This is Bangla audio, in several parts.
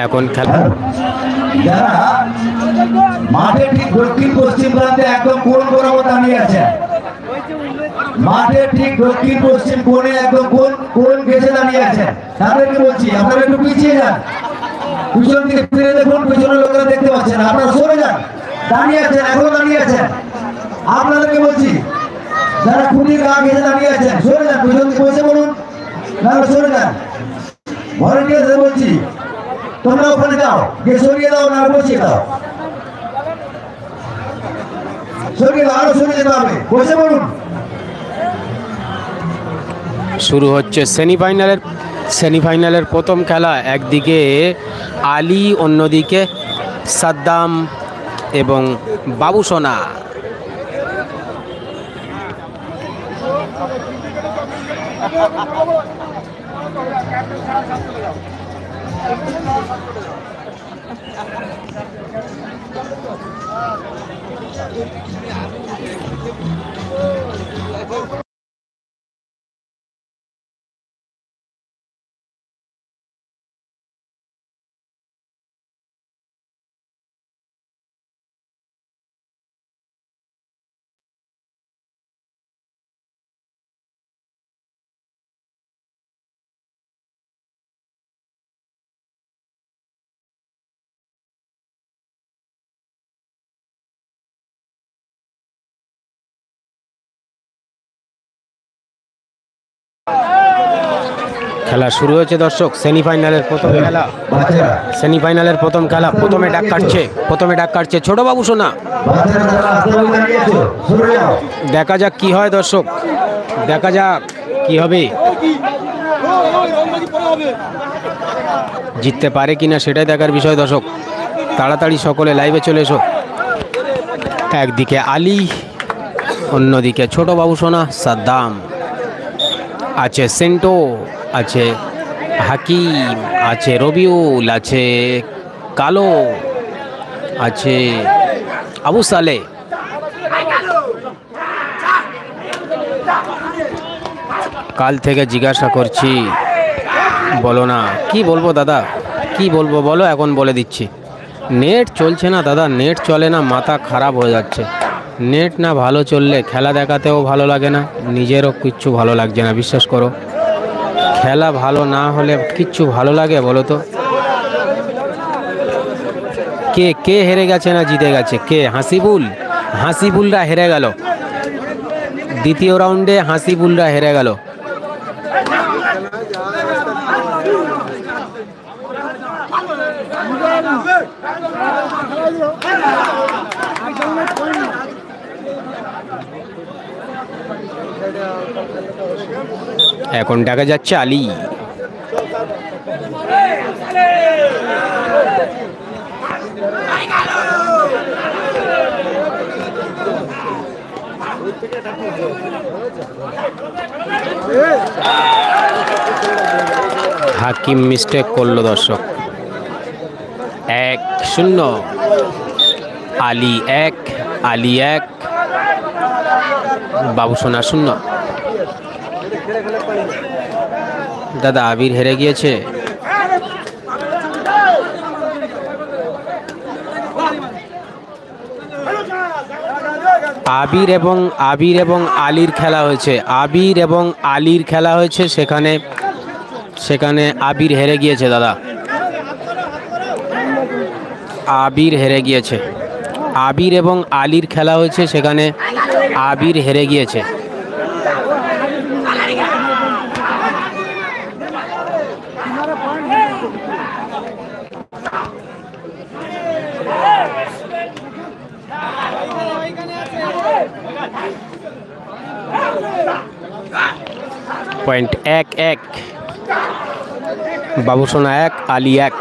এখন খেলা যারা মাঠে ঠিক দক্ষিণ পশ্চিম প্রান্তে একদম কোণ বরাবর দাঁড়িয়ে আছে, মাঠে ঠিক দক্ষিণ পশ্চিম কোণে একদম কোণ ঘেঁষে দাঁড়িয়ে আছে, তাদেরকে বলছি আপনারা একটু পিছিয়ে যান, পিছন দিকে ফিরে দেখুন, পিছনের লোকেরা দেখতে পাচ্ছেন, আপনারা সরে যান, দাঁড়িয়ে আছেন, এখনো দাঁড়িয়ে আছেন। আপনাদেরকে বলছি যারা খুঁটির গা ঘেঁষে দাঁড়িয়ে আছেন সরে যান, পিছন দিকে বসে বলুন, না সরে যান। ভলেন্টিয়ারদের বলছি তোমরা ওখানে যাও, গিয়ে সরিয়ে দাও, না বসিয়ে দাও, সরিয়ে দাও, আরো সরিয়ে যেতে হবে, বসে বলুন। শুরু হচ্ছে সেমিফাইনালের প্রথম খেলা। একদিকে আলী, অন্যদিকে সাদ্দাম এবং বাবুসোনা। খেলা শুরু হয়েছে দর্শক, সেমিফাইনালের প্রথম খেলা। সেমিফাইনালের প্রথম খেলা। প্রথমে ডাক কাটছে ছোট বাবুসোনা। দেখা যাক কি হয় দর্শক, দেখা যাক কি হবে, জিততে পারে কিনা সেটাই দেখার বিষয় দর্শক। তাড়াতাড়ি সকলে লাইভে চলে এসো। একদিকে আলী, অন্যদিকে ছোট বাবুসোনা, সাদ্দাম আছে, সেন্টো আছে, হাকিম আছে, রবিউল আছে, কালো আছে, আবু সালে। কাল থেকে জিজ্ঞাসা করছি, বলো না, কি বলবো দাদা, কি বলবো বলো, এখন বলে দিচ্ছি। নেট চলছে না দাদা, নেট চলে না, মাথা খারাপ হয়ে যাচ্ছে। নেট না ভালো চললে খেলা দেখাতেও ভালো লাগে না, নিজেরও কিচ্ছু ভালো লাগছে না, বিশ্বাস করো। খেলা ভালো না হলে কিচ্ছু ভালো লাগে বলো তো? কে হেরে গেছে না জিতে গেছে? কে? হাসিবুলরা হেরে গেল দ্বিতীয় রাউন্ডে, হাসিবুলরা হেরে গেল। এখন দেখা যাচ্ছে আলী। হাকিম মিস্টেক করলো দর্শক। 1-0। আলী 1, আলী 1, বাবুসোনা 0। দাদা আবির হেরে গিয়েছে। আবির এবং আলীর খেলা হয়েছে, আবির এবং আলীর খেলা হয়েছে, সেখানে আবির হেরে গিয়েছে দাদা, আবির হেরে গিয়েছে। আবির এবং আলীর খেলা হয়েছে, সেখানে আবির হেরে গিয়েছে। পয়েন্ট 1-1। বাবুসোনা 1, আলী 1।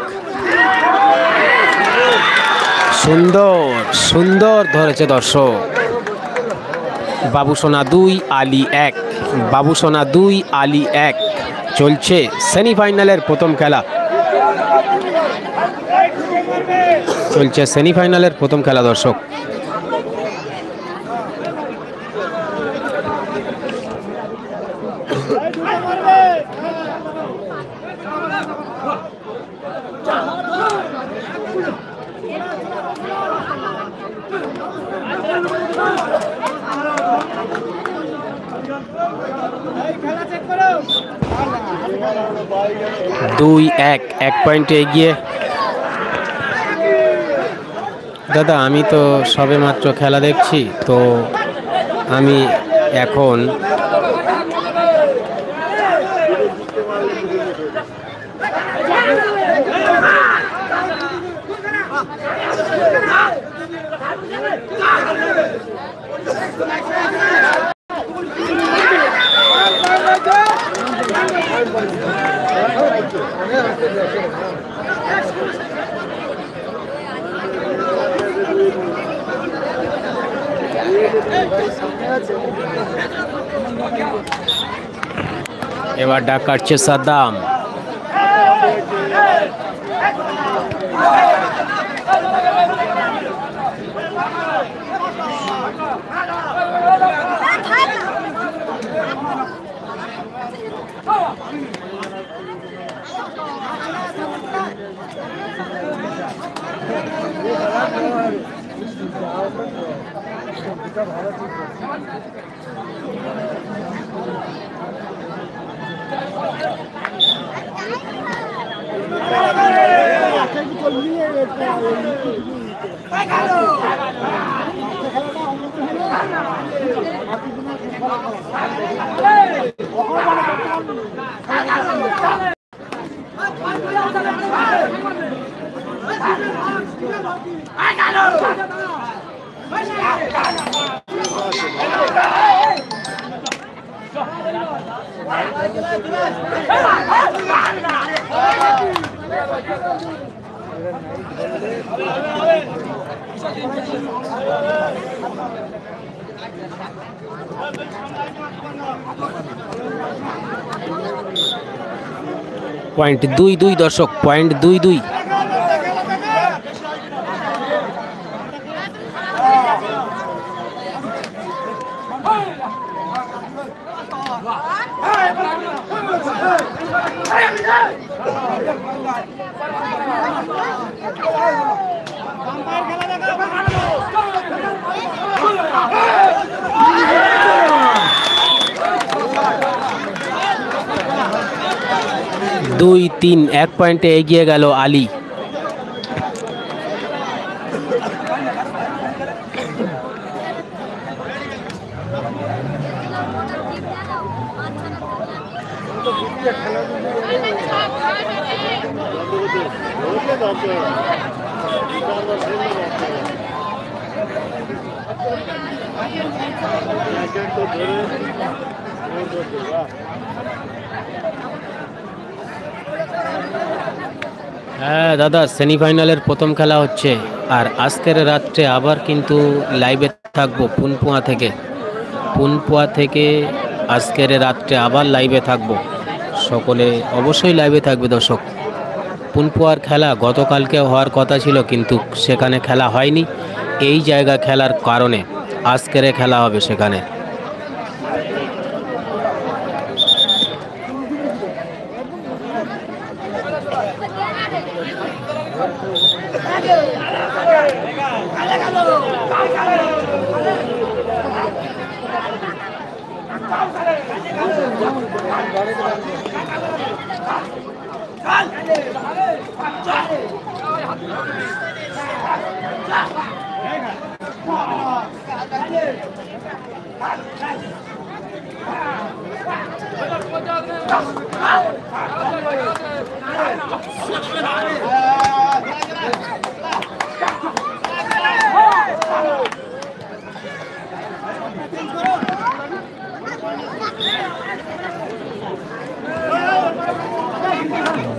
সুন্দর ধরেছে দর্শক। বাবুসোনা 2, আলী 1, বাবুসোনা 2, আলী 1। চলছে সেমিফাইনালের প্রথম খেলা, চলছে সেমিফাইনালের প্রথম খেলা দর্শক। 2-1, 1 পয়েন্টে এগিয়ে। দাদা আমি তো সবে মাত্র খেলা দেখছি, তো আমি এখন এবার ডাক কাটছে সাদ্দাম। পয়েন্ট 2-2 দর্শক, পয়েন্ট 2-2। দুই তিন, 1 পয়েন্টে এগিয়ে গেল আলী। হ্যাঁ দাদা, সেমিফাইনালের প্রথম খেলা হচ্ছে, আর আজকের রাত্রে আবার কিন্তু লাইভে থাকবো পুনপুয়া থেকে আজকের রাত্রে আবার লাইভে থাকবো। সকলে অবশ্যই লাইভে থাকবে দর্শক। পুনপুয়ার খেলা গতকালকে হওয়ার কথা ছিল, কিন্তু সেখানে খেলা হয়নি। এই জায়গা খেলার কারণে আজকের খেলা হবে সেখানে।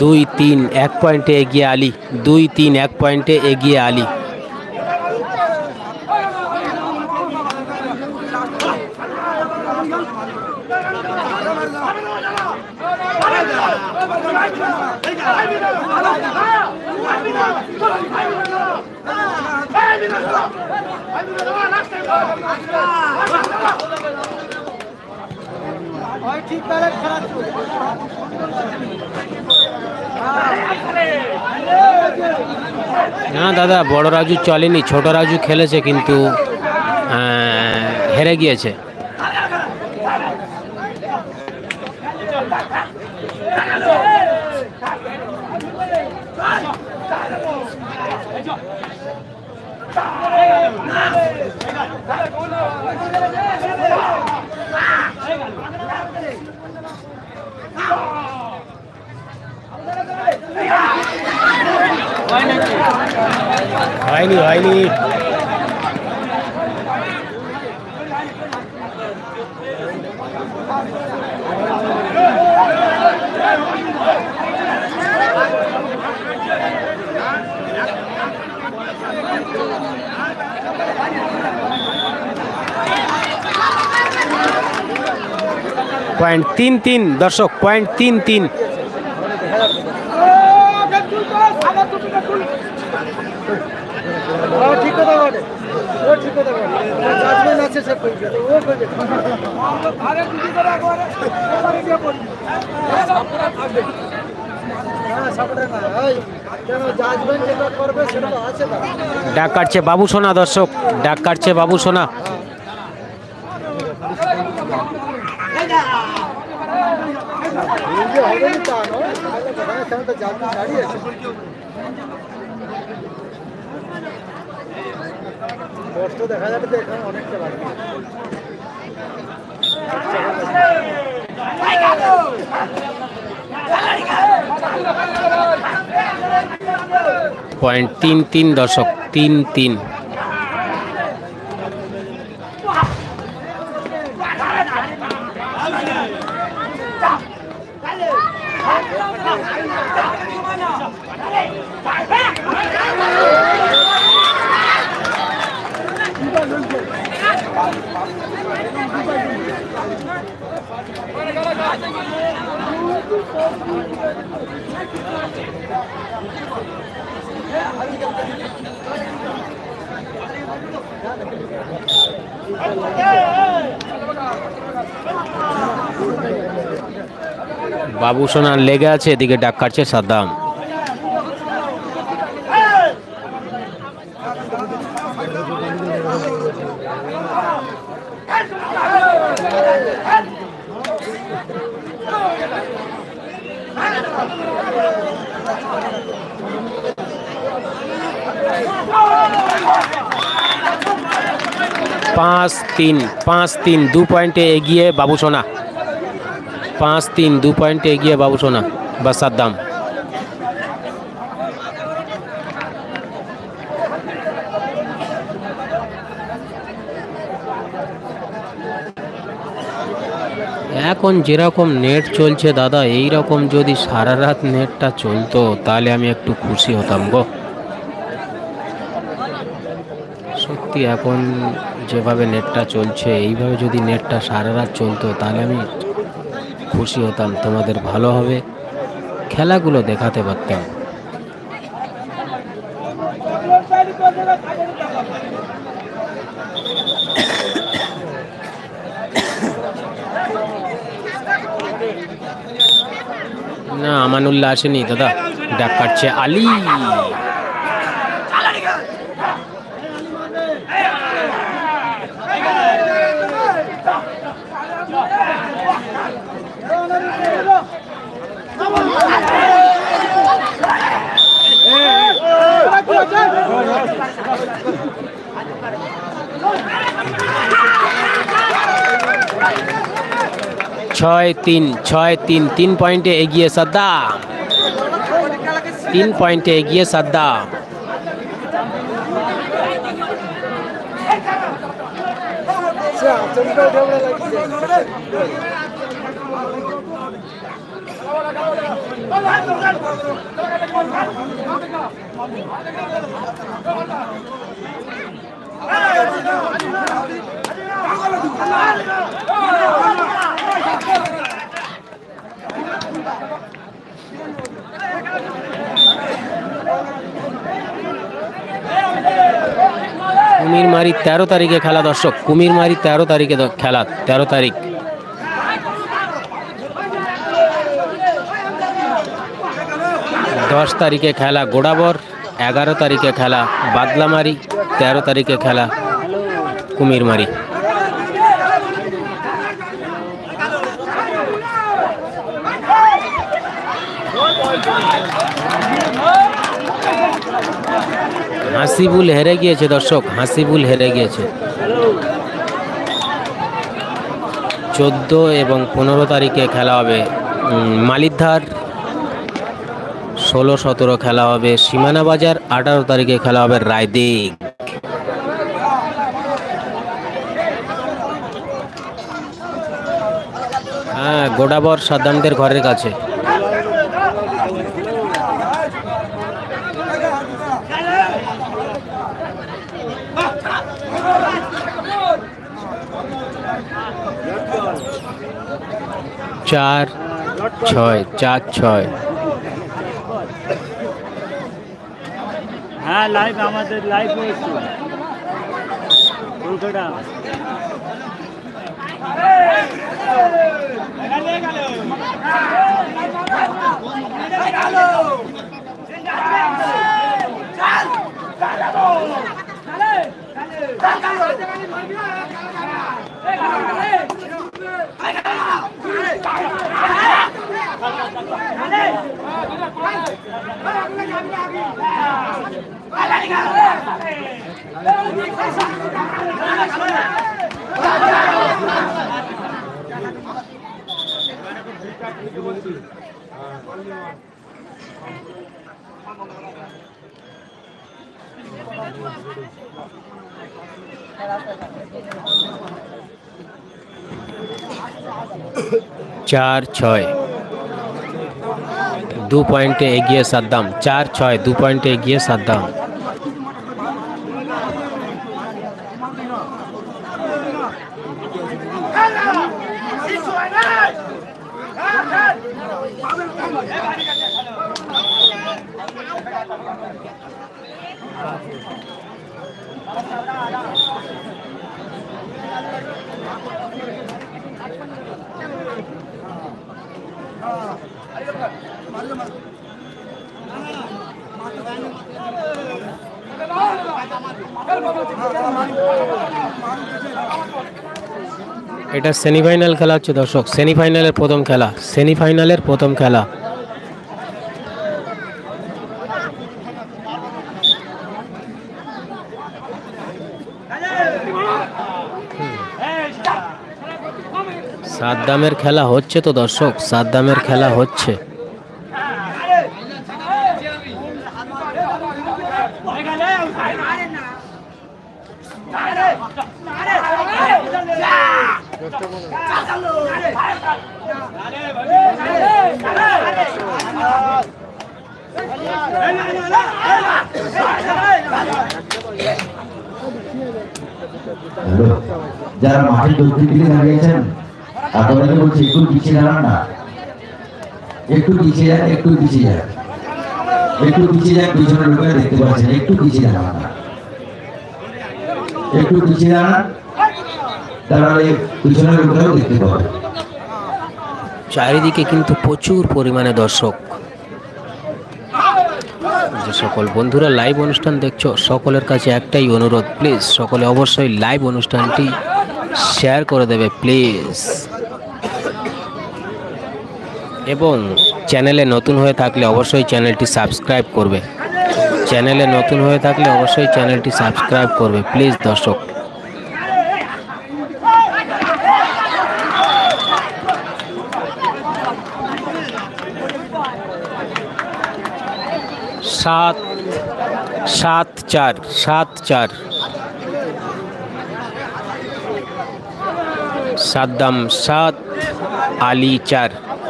দুই তিন, 1 পয়েন্টে এগিয়ে আলী। 2-3, 1 পয়েন্টে এগিয়ে আলী। না দাদা, বড় রাজু চলেনি, ছোট রাজু খেলেছে, কিন্তু হেরে গিয়েছে। হয়নি হয়নি। পয়েন্ট 3-3 দর্শক, পয়েন্ট 3-3। ঠিক কথা বলে, ও ঠিক কথা বলে, জাজমেন্ট আছে সে কইবে, ও কইবে আরে কিছু করে করে গিয়ে পড়ি না সাপোর্ট না এই কেন জাজমেন্ট যেটা করবে সেটা তো আছে না। ডাক কাটছে বাবু সোনা দর্শক, ডাক কাটছে বাবু সোনা। এই যে হবে না তা নয়, তাহলে কেন তো জাজমেন্ট দাঁড়িয়ে আছে। কষ্ট দেখা যাবে তো এখানে অনেকটা লাগবে। পয়েন্ট 3-3 দর্শক, 3-3। বাবু সোনার লেগে আছে, এদিকে ডাক কাটছে সাদ্দাম। পাঁচ তিন 2 পয়েন্টে এগিয়ে বাবু সোনা। 5-3 2 পয়েন্টে এগিয়ে বাবু সোনা বা সাদ্দাম। এখন যেরকম নেট চলছে দাদা, এই রকম যদি সারা রাত নেটটা চলতো তাহলে আমি একটু খুশি হতাম গো। সত্যি এখন যেভাবে নেটটা চলছে, এইভাবে যদি নেটটা সারা রাত চলতো তাহলে আমি খুশি হতাম, তোমাদের ভালো হবে, খেলাগুলো দেখাতে পারতাম। না, আমানুল্লাহ আসেনি দাদা, ডাক কাটছে আলী। ছয় তিন 3 পয়েন্টে এগিয়ে সাদ্দাম। 3 পয়েন্টে এগিয়ে সাদ্দাম। কুমিরমারি 13 তারিখে খেলা দর্শক, কুমিরমারি 13 তারিখে খেলা, 13 তারিখ। দশ তারিখে খেলা গোড়াবর, 11 তারিখে খেলা বাদলামারি, 13 তারিখে খেলা কুমিরমারি। হাসিবুল হেরে গিয়েছে দর্শক, হাসিবুল হেরে গিয়েছে। 14 এবং 15 তারিখে খেলা হবে মালিকধার, 16-17 খেলা হবে সীমানা বাজার, 18 তারিখে খেলা হবে রায়দিঘ। হ্যাঁ, গোডাবর সাদ্দামদের ঘরের কাছে। চার ছয় 4-6। হ্যাঁ, লাইভ আমাদের লাইভ হয়েছে কলকাতা। চার 6, 2 পয়েন্টে এগিয়ে সাদ্দাম। 4-6, 2 পয়েন্টে এগিয়ে সাদ্দাম। এটা সেমিফাইনাল খেলা হচ্ছে দর্শক, সেমিফাইনালের প্রথম খেলা, সেমিফাইনালের প্রথম খেলা। সাদ্দামের খেলা হচ্ছে তো দর্শক, সাদ্দামের খেলা হচ্ছে। যারা মাঠে দক্ষিণ দিকে দাঁড়িয়েছেন আপনাদেরকে বলছি একটু পিছিয়ে দাঁড়ান না, একটু পিছিয়ে যান, একটু পিছিয়ে যান, একটু পিছিয়ে যান, পিছনে লোকেরা দেখতে পাচ্ছেন, একটু পিছিয়ে দাঁড়ান না, একটু পিছিয়ে দাঁড়ান, তাহলে পিছনে লোকেরাও দেখতে পাবে। চারিদিকে কিন্তু প্রচুর পরিমাণে দর্শক। যে সকল বন্ধুরা লাইভ অনুষ্ঠান দেখছো সকলের কাছে একটাই অনুরোধ, প্লিজ সকলে অবশ্যই লাইভ অনুষ্ঠানটি শেয়ার করে দেবে প্লিজ, এবং চ্যানেলে নতুন হয়ে থাকলে অবশ্যই চ্যানেলটি সাবস্ক্রাইব করবে, চ্যানেলে নতুন হয়ে থাকলে অবশ্যই চ্যানেলটি সাবস্ক্রাইব করবে প্লিজ দর্শক। সাত 7-4, 7-4 সাদ্দাম 7, আলী 4,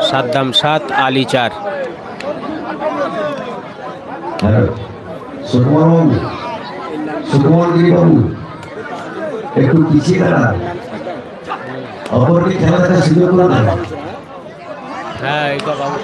সাদ্দাম 7, আলী 4। সুকুমার বাবু একটু পিছিয়ে দাঁড়ান, অপরকে খেলা দেখার সুযোগ করে দেন। হ্যাঁ, এটা বাবু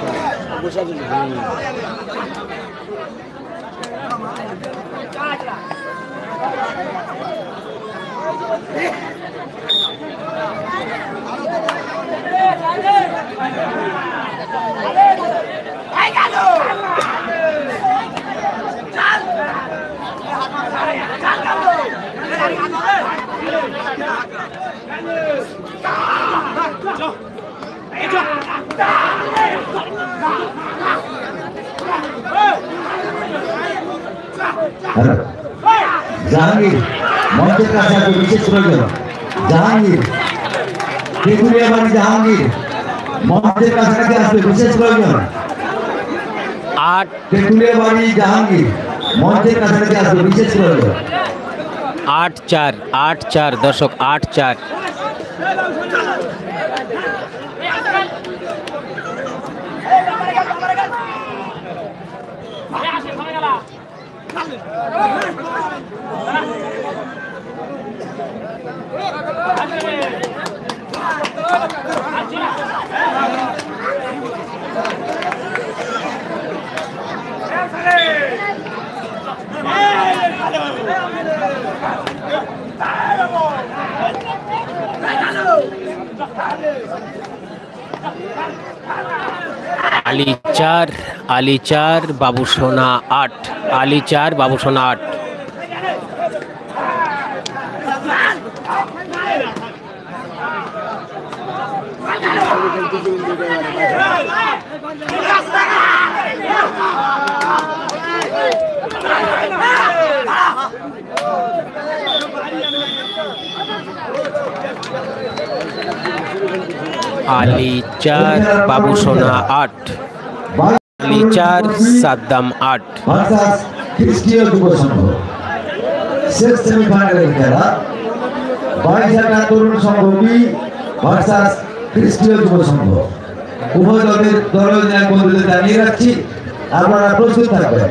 জাহাঙ্গীর মঞ্চের কাছে আসবে, বিশেষ প্রয়োজন। জাহাঙ্গীর, তেঁতুলিয়া বাড়ি জাহাঙ্গীর মঞ্চের কাছাকাছি আসবে, বিশেষ প্রয়োজন। 8 তেঁতুলিয়া বাড়ি জাহাঙ্গীর মঞ্চের কাছাকাছি আসবে, বিশেষ প্রয়োজন। 8-4 8-4 দর্শক 8-4। আলী 4 বাবু সোনা 8। আলী 4 বাবু সোনা 8। আলী 4 বাবু সোনা 8। আলী 4 সাদ্দাম 8। ভার্সাস খ্রিস্টীয় যুব সংঘ, শেষ সেমিফাইনালের খেলা। 22 তরুণ সংঘ বি ভার্সাস খ্রিস্টীয় যুব সংঘ। উভয় দলের দলীয় বন্ধুদের জানিয়ে রাখছি, আপনারা প্রস্তুত থাকবেন।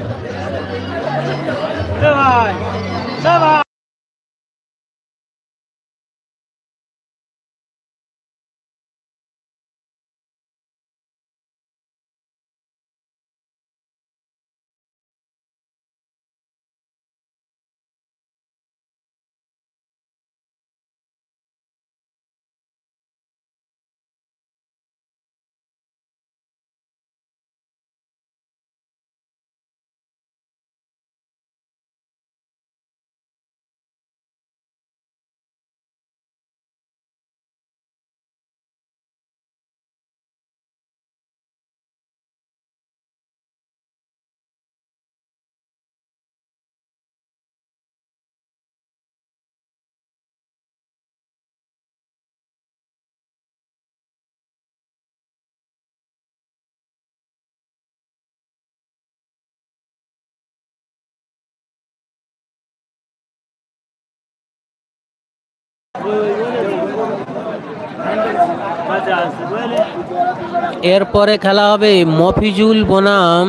এরপরে খেলা হবে মফিজুল বনাম,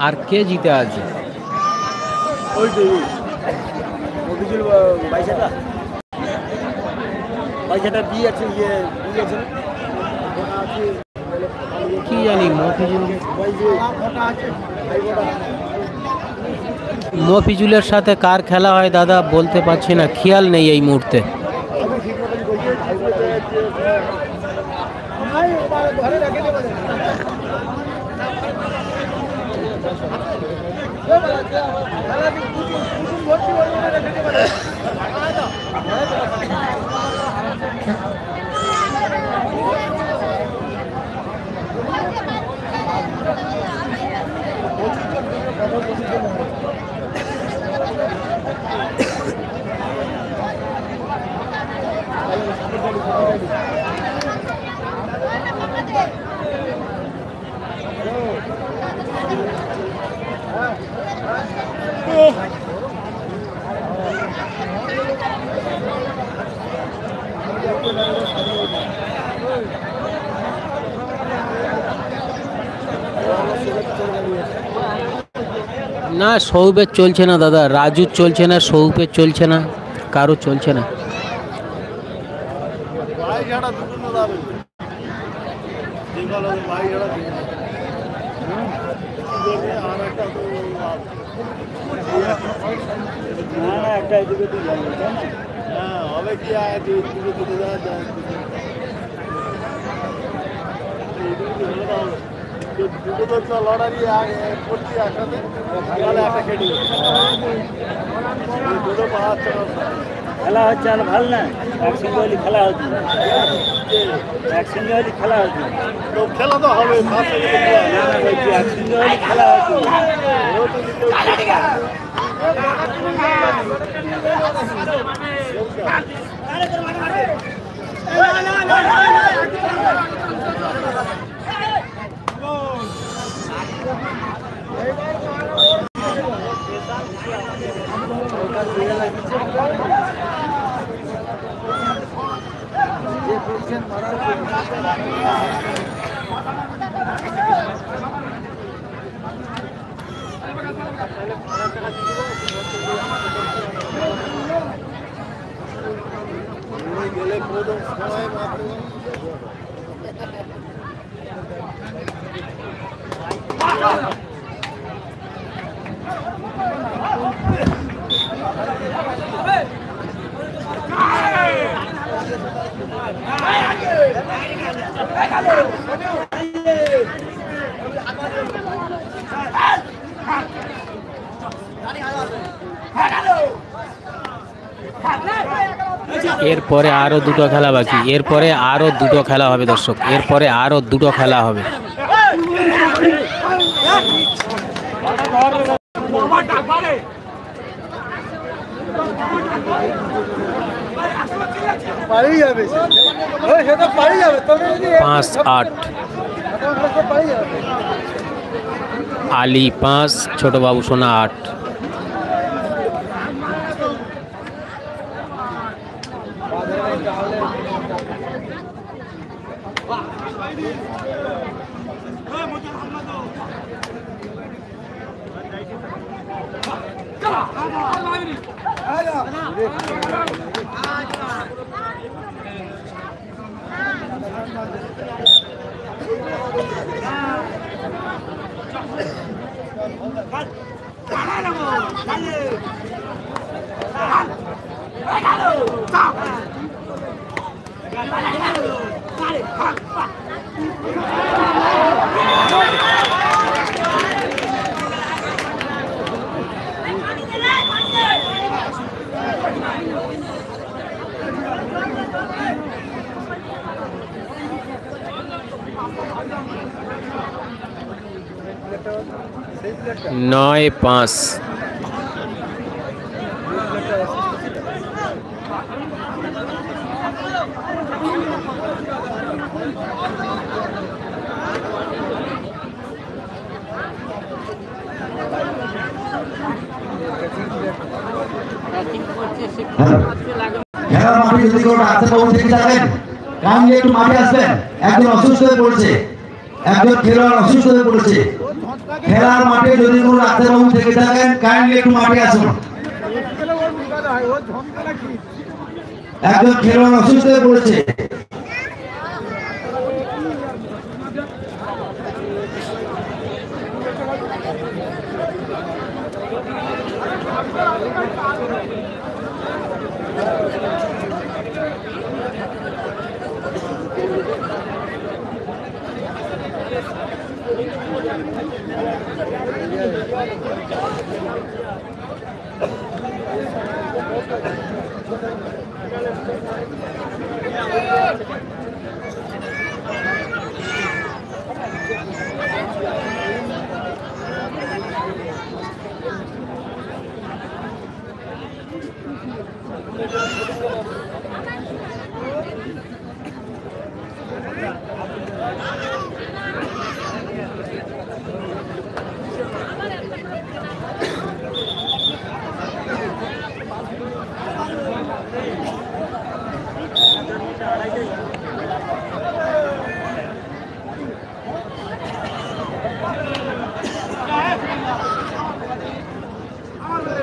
আর কে জিতে আছে? কি জানি মফিজুলের সাথে কার খেলা হয় দাদা বলতে পারছি না, খেয়াল নেই এই মুহূর্তে। না সৌবের চলছে না দাদা, রাজুর চলছে না, সৌবের চলছে না, কারো চলছে না। খেলা হচ্ছে আর ভালো না, একসঙ্গে খেলা হচ্ছে। একসঙ্গে হলে খেলা হতো তো খেলা তো হবে ফার্স্ট না না বলছি একসঙ্গে হলে খেলা হতো গেলে প্রথম সময় মাত্র এরপরে আরো দুটো খেলা বাকি, এরপরে আরো দুটো খেলা হবে দর্শক, এরপরে আরো দুটো খেলা হবে। পারি যাবে ওই সেটা পারি যাবে তবে যদি 5-8 পারি যাবে আলী 5, ছোট বাবু সোনা 8। নয় 5। খেলার মাঠে যদি কোনো ডাক্তারবাবু থেকে থাকেন কাইন্ডলি একটু মাঠে আসবেন। একজন অসুস্থ হয়ে পড়েছে, একজন খেলোয়াড় অসুস্থ হয়ে পড়েছে। খেলার মাঠে যদি কোনো ডাক্তারবাবু থেকে থাকেন কাইন্ডলি একটু মাঠে আসুন। একজন খেলোয়াড় অসুস্থ হয়ে পড়েছে।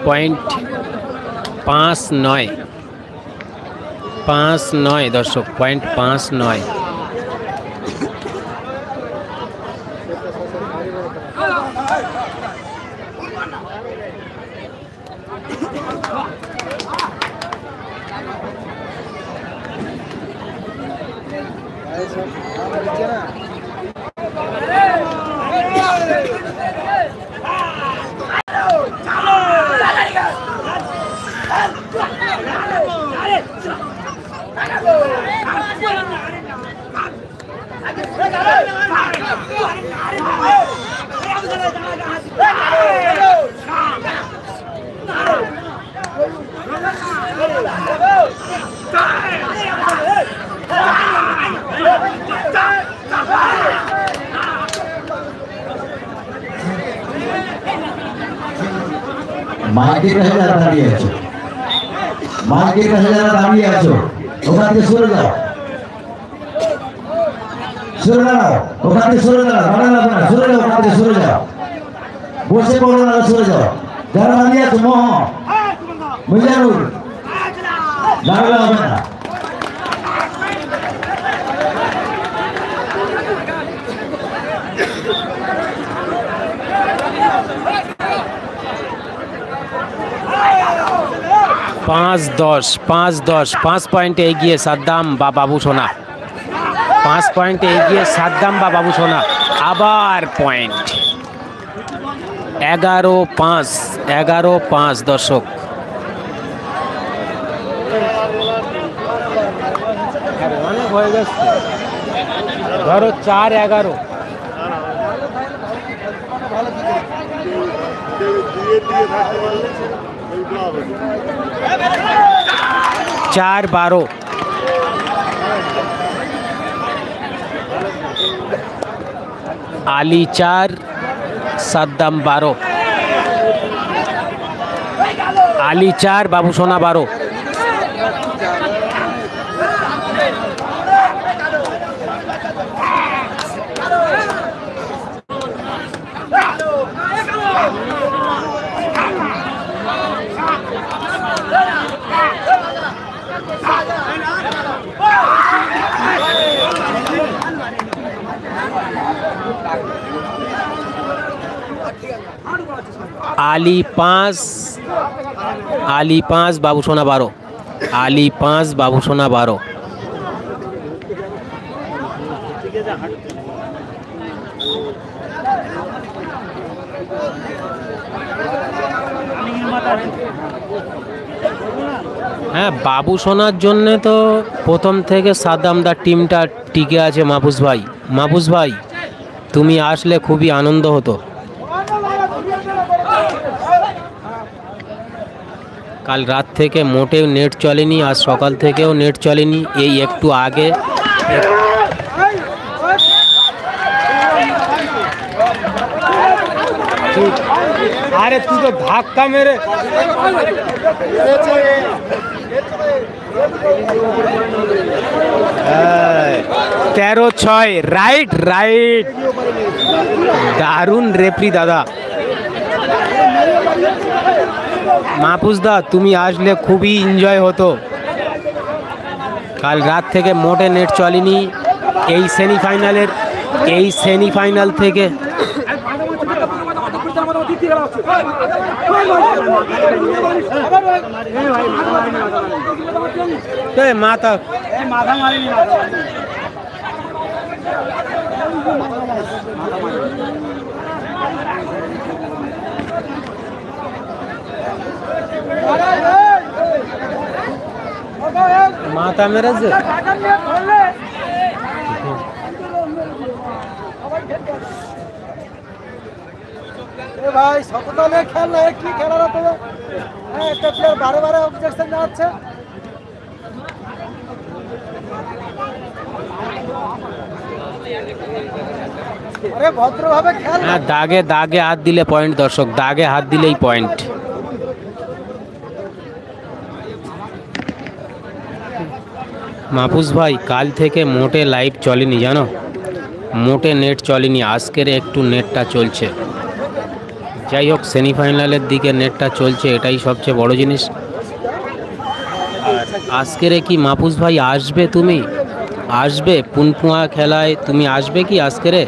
পয়েন্ট 5-9, 5-9 দর্শক, পয়েন্ট 5-9। মাইকের কাছে যারা দাঁড়িয়ে আছো, মাইকের কাছে যারা দাঁড়িয়ে আছো, ওখান থেকে সরে যাও, সরে দাঁড়াও, ওখান থেকে সরে দাঁড়াও, দাঁড়াও না, সরে যাও, ওখান থেকে সরে যাও, বসে পড়ো না, সরে যাও, যারা দাঁড়িয়ে আছো, মিজানুর দাঁড়ালে হবে না। पाँच दस 5 पॉइंट एगिए साद्दाम बा बाबू सोना 5 पॉइंट एगिए साद्दाम बा बाबू सोना आबार पॉइंट 11-5 दर्शक धरो 4-11 4-12 आली 4 साद्दाम 12 आली 4 बाबू सोना 12 आली 5 बाबू सोना 12 आली 5 बाबू सोना 12 হ্যাঁ বাবু সোনার জন্য তো প্রথম থেকে সাদ্দামদার টিমটা টিকে আছে। মাহফুজ ভাই তুমি আসলে খুবই আনন্দ হতো। কাল রাত থেকে মোটেও নেট চলেনি, আজ সকাল থেকেও নেট চলেনি, এই একটু আগে আরে তুই তো ধাক্কা মেরে 13-6 রাইট দারুণ রেফারি দাদা। মাহফুজ দা তুমি আসলে খুবই এনজয় হতো। কাল রাত থেকে মোটে নেট চলেনি, এই সেমিফাইনাল থেকে মাথা মারিনি মাথা মেরেছে। ভাই সততালে খেল না, কি খেলার তো হ্যাঁ একটা প্লেয়ার বারে অবজেকশন জানাচ্ছে। আরে ভদ্রভাবে খেল। হ্যাঁ দাগে হাত দিলে পয়েন্ট দর্শক, দাগে হাত দিলেই পয়েন্ট। মাহফুজ ভাই কাল থেকে মোটে লাইভ চলেনি জানো, মোটে নেট চলেনি, আজকের একটু নেটটা চলছে। যাই হোক সেমিফাইনালের দিকে নেটটা চলছে, এটাই সবচেয়ে বড় জিনিস। আজকের কি মাহফুজ ভাই আসবে, তুমি আসবে পুনপুয়া খেলায়, তুমি আসবে কি আজকেরে?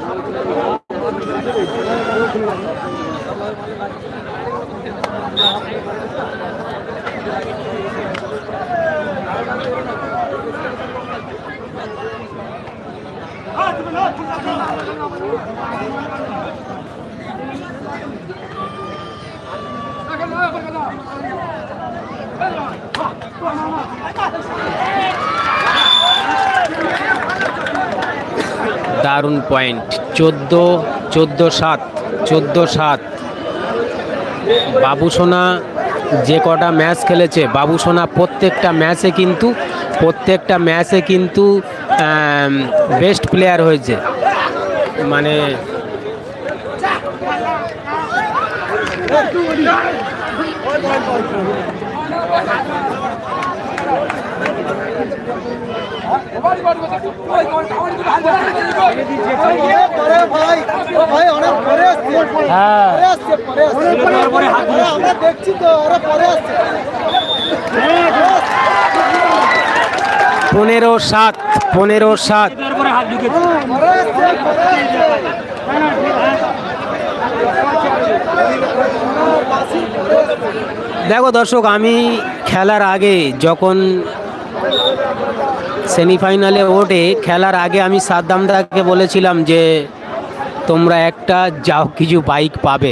দারুণ পয়েন্ট। 14-7, 14-7। বাবুসোনা যে কটা ম্যাচ খেলেছে, বাবুসোনা প্রত্যেকটা ম্যাচে কিন্তু বেস্ট প্লেয়ার হয়েছে। মানে ভাই অনেক পরে আসছে, পরে আসছে, পরে আসছে, আমরা দেখছি তো ওরা পরে আসছে। 15-7, 15-7। পরে আসছে, পরে আসছে। দেখো দর্শক, আমি খেলার আগে যখন সেমিফাইনালে ওঠে, খেলার আগে আমি সাদ্দামদাকে বলেছিলাম যে তোমরা একটা যাও কিছু বাইক পাবে।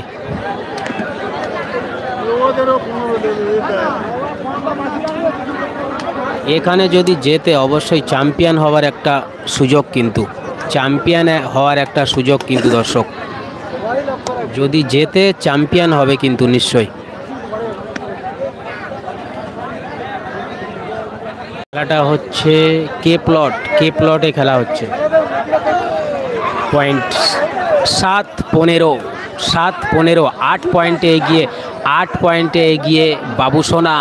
এখানে যদি জেতে অবশ্যই চ্যাম্পিয়ন হওয়ার একটা সুযোগ, কিন্তু দর্শক যদি জেতে চ্যাম্পিয়ন হবে কিন্তু নিশ্চয়ই। খেলাটা হচ্ছে কে প্লটে খেলা হচ্ছে। পয়েন্ট 7-15, 7-15, 8 পয়েন্টে এগিয়ে বাবুসোনা।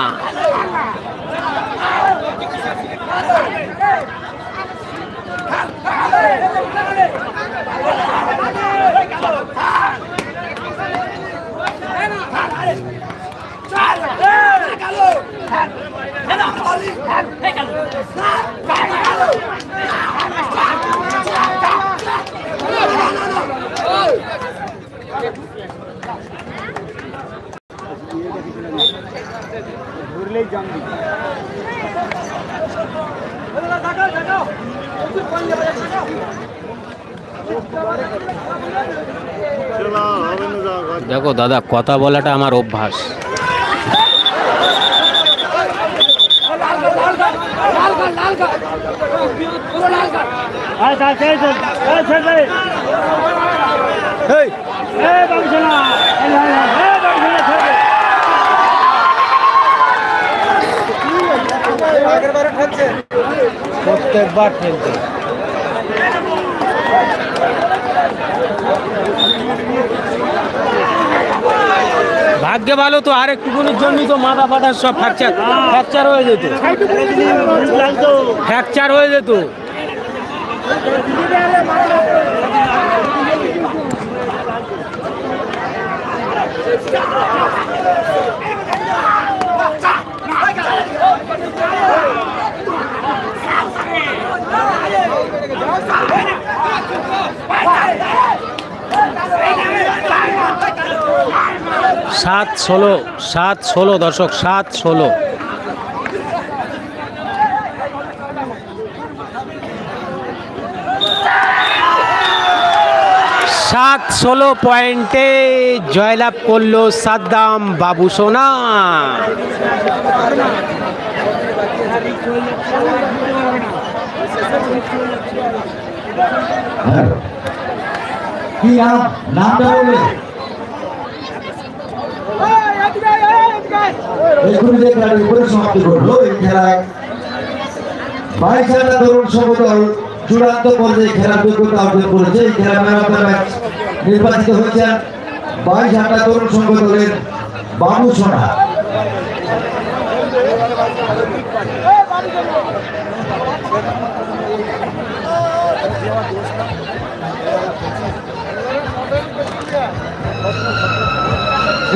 দেখো দাদা, কথা বলাটা আমার অভ্যাস। প্রত্যেকবার খেলতে ভাগ্যে ভালো তো, আর একটুকুনির জন্যই তো মাথা ফাটার সব ফ্র্যাকচার হয়ে যেত। 7-16 দর্শক, 7-16। 7-16 পয়েন্টে জয়লাভ করলো সাদ্দাম বাবুসোনা। কি নামটা বলবে? এক্ষুনি যে খেলাটি পরিসমাপ্তি করলো, এই খেলায় 22টা তরুণ সমদল চূড়ান্ত পর্যায়ে খেলার যোগ্যতা অর্জন করেছে। এই খেলা ম্যান অফ দ্য ম্যাচ নির্বাচিত হয়েছেন 22টা তরুণ সংঘ দলের বাবুসোনা।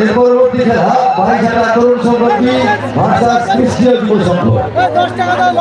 এর পরবর্তী খেলা 22টা তরুণ সংঘ ভার্সাস ক্রিস্টিয়ান যুব সংঘ। 10 টাকা দাও।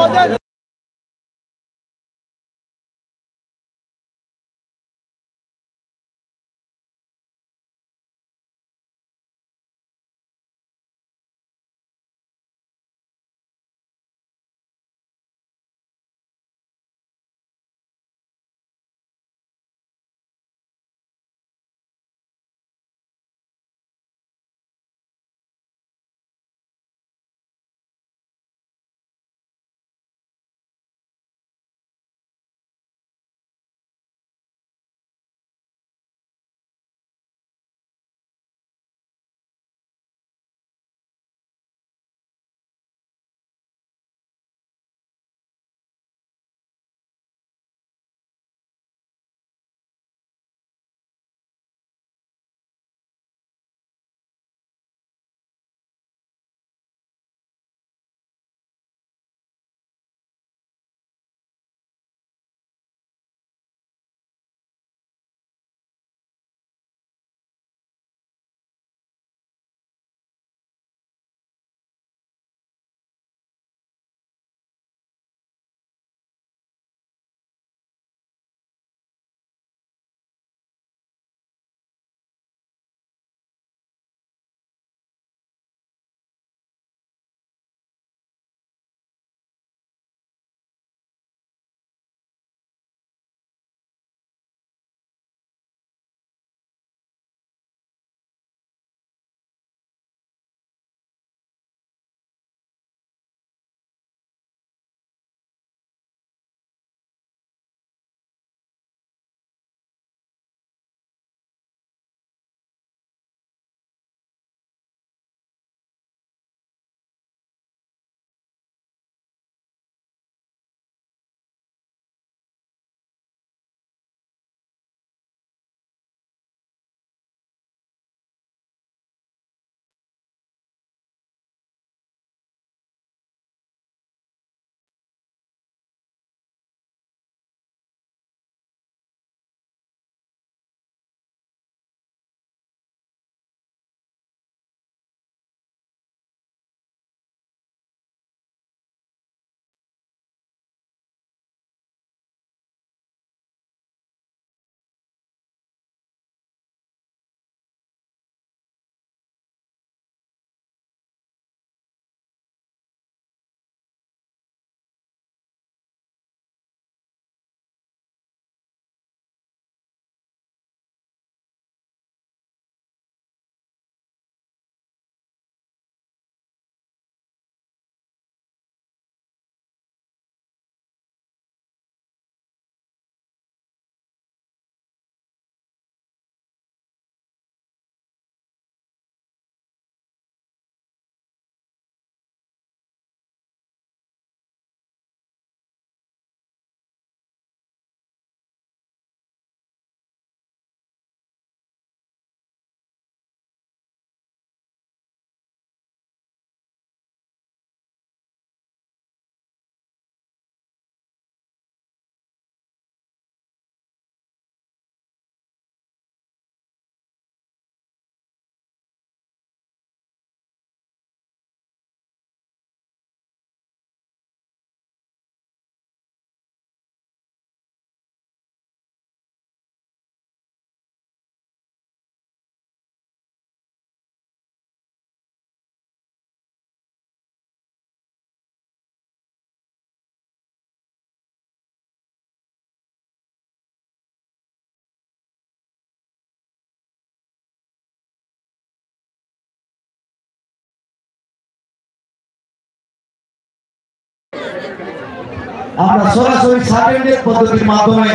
আমরা সরাসরি সার্টিফিকেট পদ্ধতির মাধ্যমে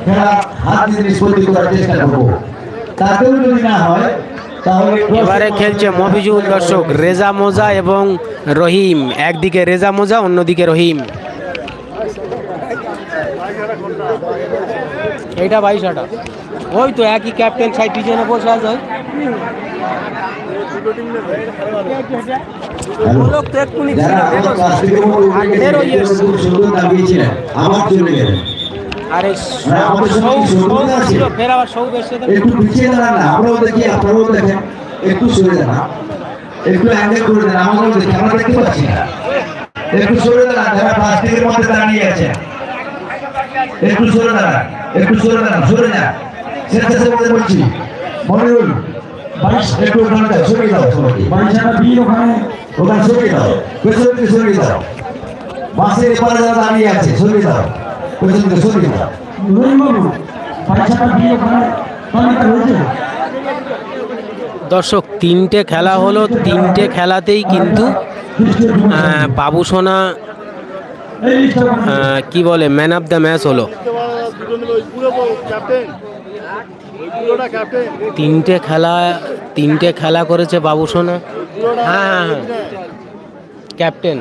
খেলার হাত দিয়ে নিষ্পত্তি করার চেষ্টা করব। তাতেও যদি না হয় তাহলে এবারে খেলছে মফিজুল দর্শক, রেজা মোজা এবং রহিম। একদিকে রেজা মোজা, অন্যদিকে রহিম। এইটা 22টা, ওই তো একই ক্যাপ্টেন সাইড পিছনে বসে আছে। যারা আমাদের কাছ থেকে সুন্দর দাঁড়িয়েছিলেন আমার চলে গেলেন। আরে আমাদের সঙ্গে সুন্দর আছে, ফের আবার সৌ বেশি একটু পিছিয়ে দাঁড়ান না, আমরাও দেখি আপনারাও দেখেন, একটু সরে দাঁড়ান, একটু অ্যাঙ্গেল করে দেন, আমরাও দেখি, আমরা দেখতে পাচ্ছি না, একটু সরে দাঁড়ান। যারা প্লাস্টিকের মধ্যে দাঁড়িয়ে আছে একটু সরে দাঁড়ান, একটু সরে দাঁড়ান, সরে যান। স্বেচ্ছাসেবকদের বলছি, মনিরুল একটু ওখানে যাও, সরিয়ে দাও সবাইকে, ওখানে সরিয়ে দাও, পেছনকে সরিয়ে দাও, বাসের এপারে যারা দাঁড়িয়ে আছে সরিয়ে দাও, পেছনকে সরিয়ে দাও। দর্শক, তিনটে খেলা হলো, তিনটে খেলাতেই কিন্তু বাবু সোনা কি বলে ম্যান অফ দ্য ম্যাচ হলো। তিনটে খেলা করেছে বাবু সোনা। হ্যাঁ, ক্যাপ্টেন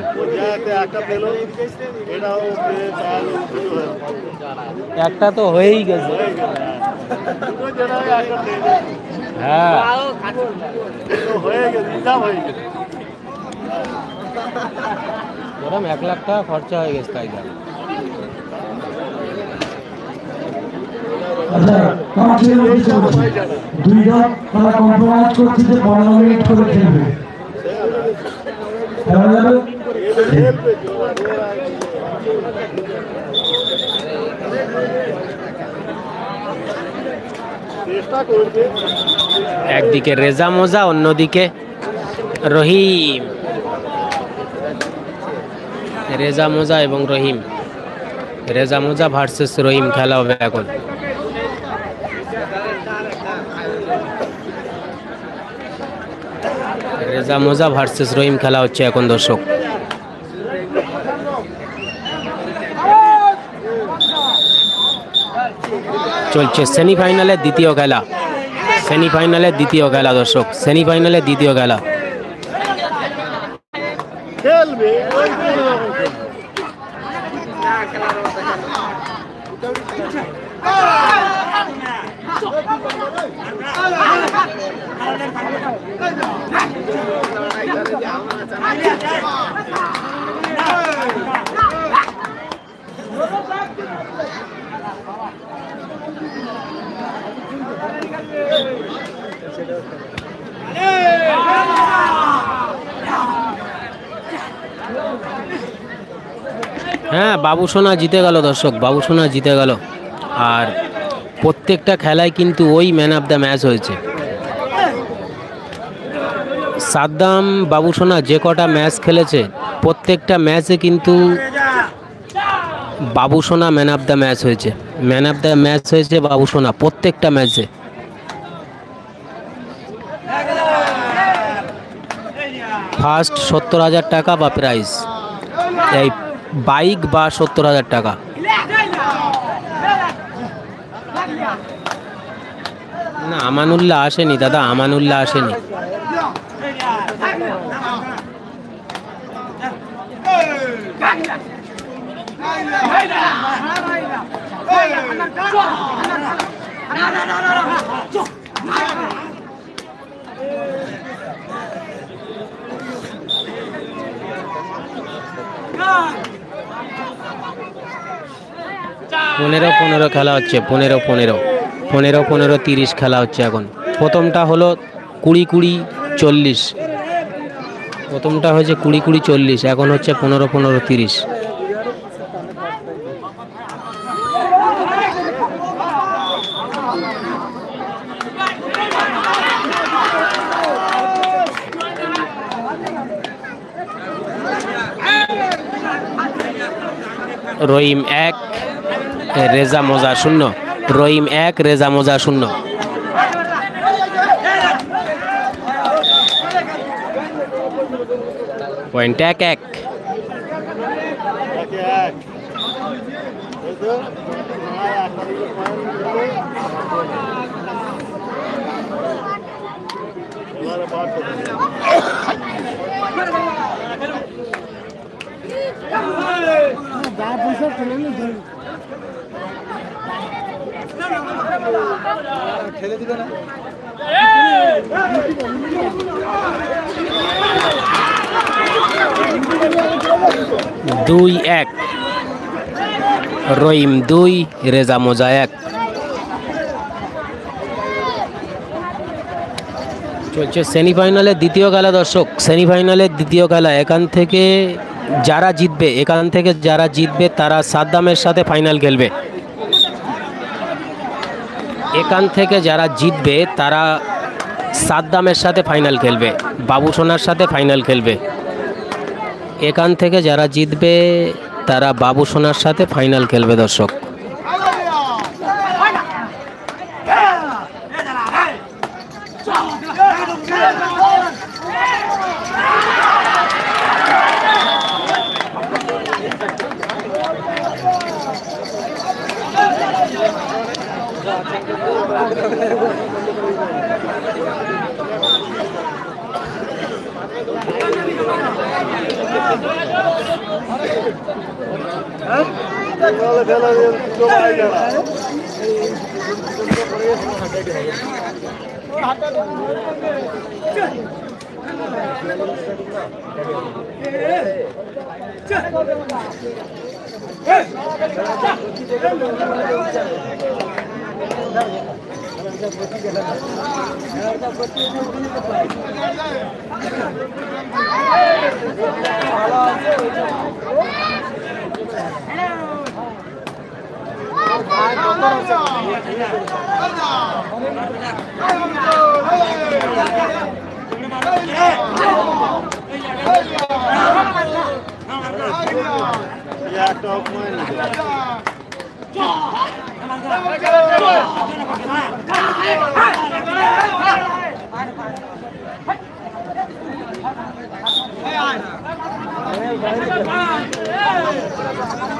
একটা তো হয়েই গেছে। হ্যাঁ, ওরম 1 লাখ টাকা খরচা হয়ে গেছে তাই। দুই দল তারা কম্প্রোমাইজ করছে যে 15 মিনিট করে খেলবে। একদিকে রেজা মোজা, অন্যদিকে রহিম। রেজা মোজা এবং রহিম, রেজা মোজা ভার্সেস রহিম খেলা হবে এখন। রেজা মোজা ভার্সেস রহিম খেলা হচ্ছে এখন দর্শক। চলছে সেমিফাইনালের দ্বিতীয় খেলা, সেমিফাইনালের দ্বিতীয় খেলা দর্শক, সেমিফাইনালের দ্বিতীয় খেলা। হ্যাঁ, বাবু সোনা জিতে গেল দর্শক, বাবু সোনা জিতে গেল। আর প্রত্যেকটা খেলায় কিন্তু ওই ম্যান অফ দ্য ম্যাচ হয়েছে। সাদ্দাম বাবু সোনা যে কটা ম্যাচ খেলেছে প্রত্যেকটা ম্যাচে কিন্তু বাবু সোনা ম্যান অফ দ্য ম্যাচ হয়েছে। ম্যান অফ দ্য ম্যাচ হয়েছে বাবু সোনা প্রত্যেকটা ম্যাচে। ফার্স্ট 70,000 টাকা বা প্রাইজ, এই বাইক বা 70,000 টাকা। না, আমানুল্লাহ আসেনি দাদা, আমানুল্লাহ আসেনি। পনেরো খেলা হচ্ছে, 15-15, 30 খেলা হচ্ছে এখন। প্রথমটা হলো 20-20-40, প্রথমটা হয়েছে 20-20-40, এখন হচ্ছে 15-15-30। রহিম 1, রেজা মোজা 0। রহিম 1, রেজা মোজা 0। পয়েন্ট 1-1। ঠেলে দিবে না 2-1 রহিম 2 রেজা মোজা 1। চলছে সেমিফাইনালের দ্বিতীয় খেলা দর্শক, সেমিফাইনালের দ্বিতীয় খেলা। এখান থেকে যারা জিতবে তারা সাদ্দামের সাথে ফাইনাল খেলবে। এখান থেকে যারা জিতবে তারা সাদ্দামের সাথে ফাইনাল খেলবে, বাবু সোনার সাথে ফাইনাল খেলবে। এখান থেকে যারা জিতবে তারা বাবু সোনার সাথে ফাইনাল খেলবে দর্শক।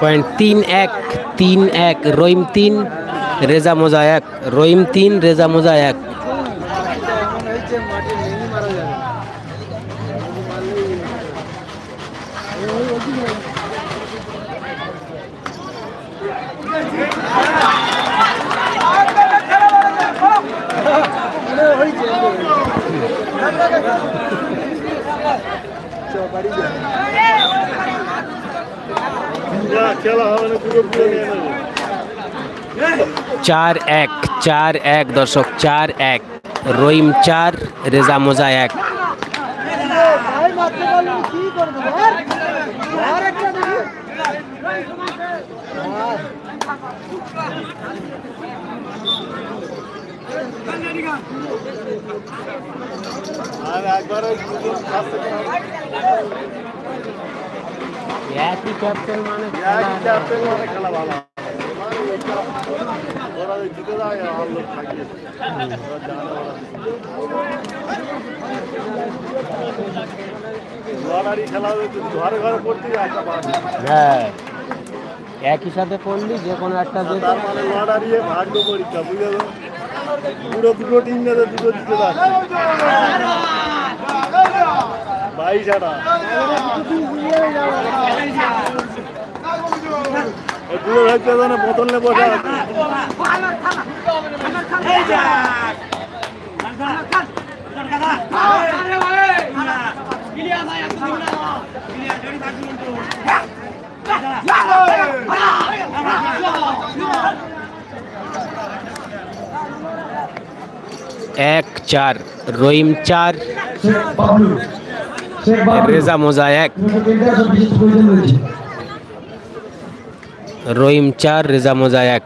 পয়েন্ট 3-1 রহিম 3 রেজা মোজা 1। রহিম 3 রেজা মোজা 1। খেলা হবে না, পুরো পুরো নিয়ে নেবে। 4-1 দর্শক, 4-1 রহিম 4 রেজা মোজা 1। আর একবার একই ক্যাপ্টেন মানে খেলা ভালো। ওরা জিতে যায় আর লোক থাকিয়ে লড়ারি খেলা হবে, যদি ঘরে ঘরে পড়তে একটা পারবে। হ্যাঁ, একই সাথে পড়লি যে কোনো একটা তার মানে লড়ারি ভাগ্য পরীক্ষা, বুঝে গেল। পুরো দুটো টিম নেবে, দুটো জিতে যাচ্ছে 22-8। দুটো ভাবতে জানে বোতল নিয়ে বসে আছে। এক 4 রহিম 4 রেজা মোজা 1। রহিম 4 রেজা মোজা 1।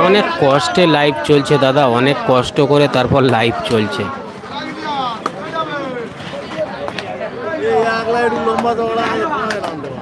অনেক কষ্টে লাইভ চলছে দাদা, অনেক কষ্ট করে তারপর লাইভ চলছে। এই আগলা একটু লম্বা দৌড়া নাম দেওয়া।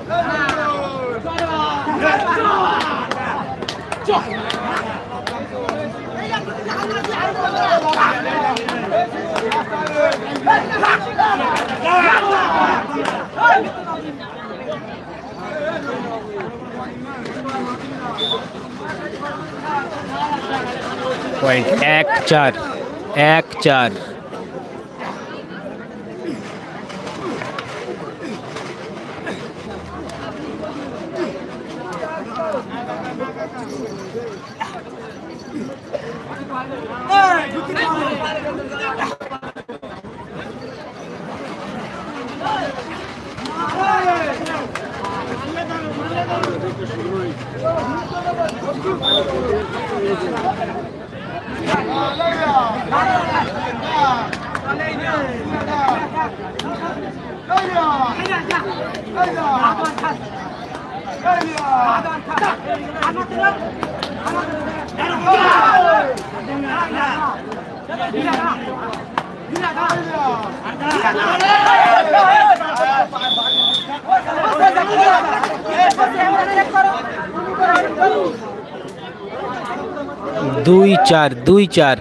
1-4 2-4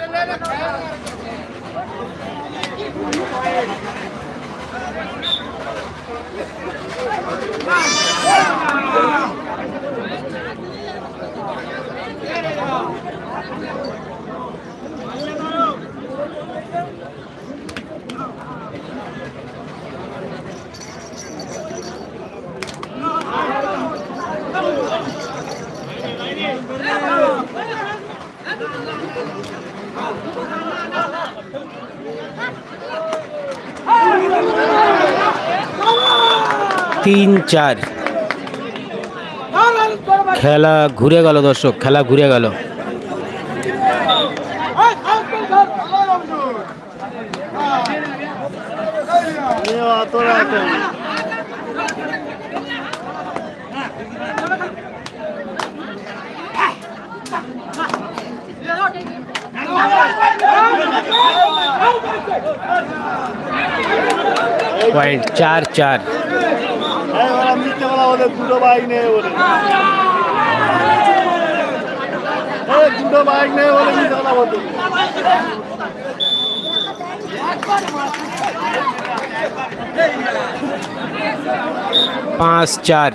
3-4 খেলা ঘুরে গেল দর্শক, খেলা ঘুরে গেল। পয়েন্ট 4-4 দুটো বাইক নেই বলে, দুটো বাইক নেই বলে মিথ্যা কথা বলতে। 5-4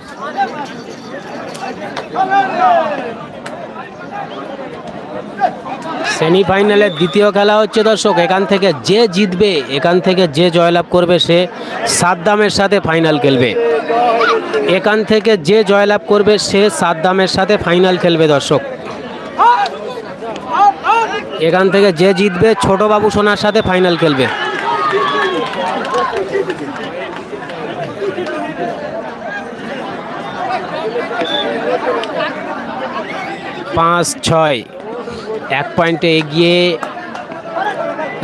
সেমিফাইনালের দ্বিতীয় খেলা হচ্ছে দর্শক। এখান থেকে যে জিতবে, এখান থেকে যে জয়লাভ করবে সে সাদ্দামের সাথে ফাইনাল খেলবে। এখান থেকে যে জয়লাভ করবে সে সাদ্দামের সাথে ফাইনাল খেলবে দর্শক। এখান থেকে যে জিতবে ছোট বাবু সোনার সাথে ফাইনাল খেলবে। 5-6 1 পয়েন্টে এগিয়ে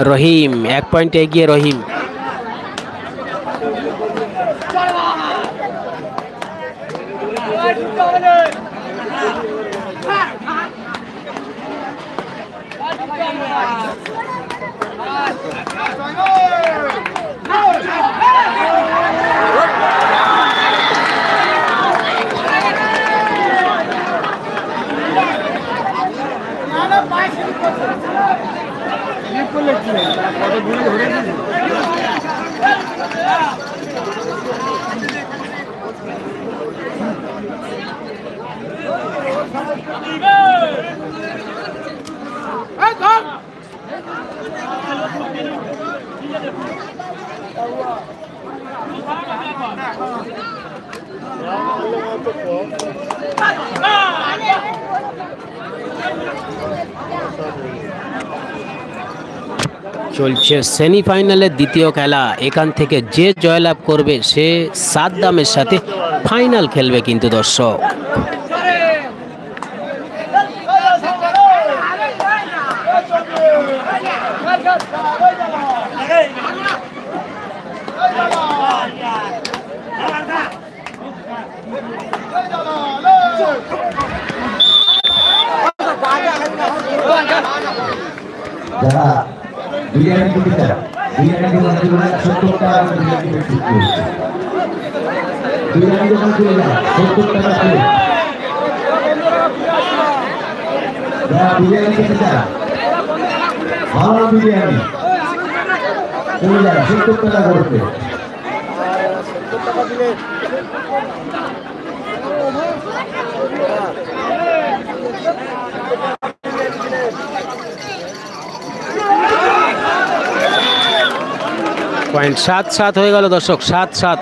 রহিম, 1 পয়েন্টে এগিয়ে রহিম। চলছে সেমিফাইনালের দ্বিতীয় খেলা। এখান থেকে যে জয়লাভ করবে সে সাদ্দামের সাথে ফাইনাল খেলবে কিন্তু দর্শক। যারা বিরিয়ানি কিনতে চান, বিরিয়ানি কিনতে 70 টাকা করে বিরিয়ানি বিক্রি করছে। বিরিয়ানি যখন চলে যায় 70 টাকা করে। যারা বিরিয়ানি খেতে চান, ভালো বিরিয়ানি চলে যায় 70 টাকা করতে। পয়েন্ট 7-7 হয়ে গেল দর্শক, 7-7।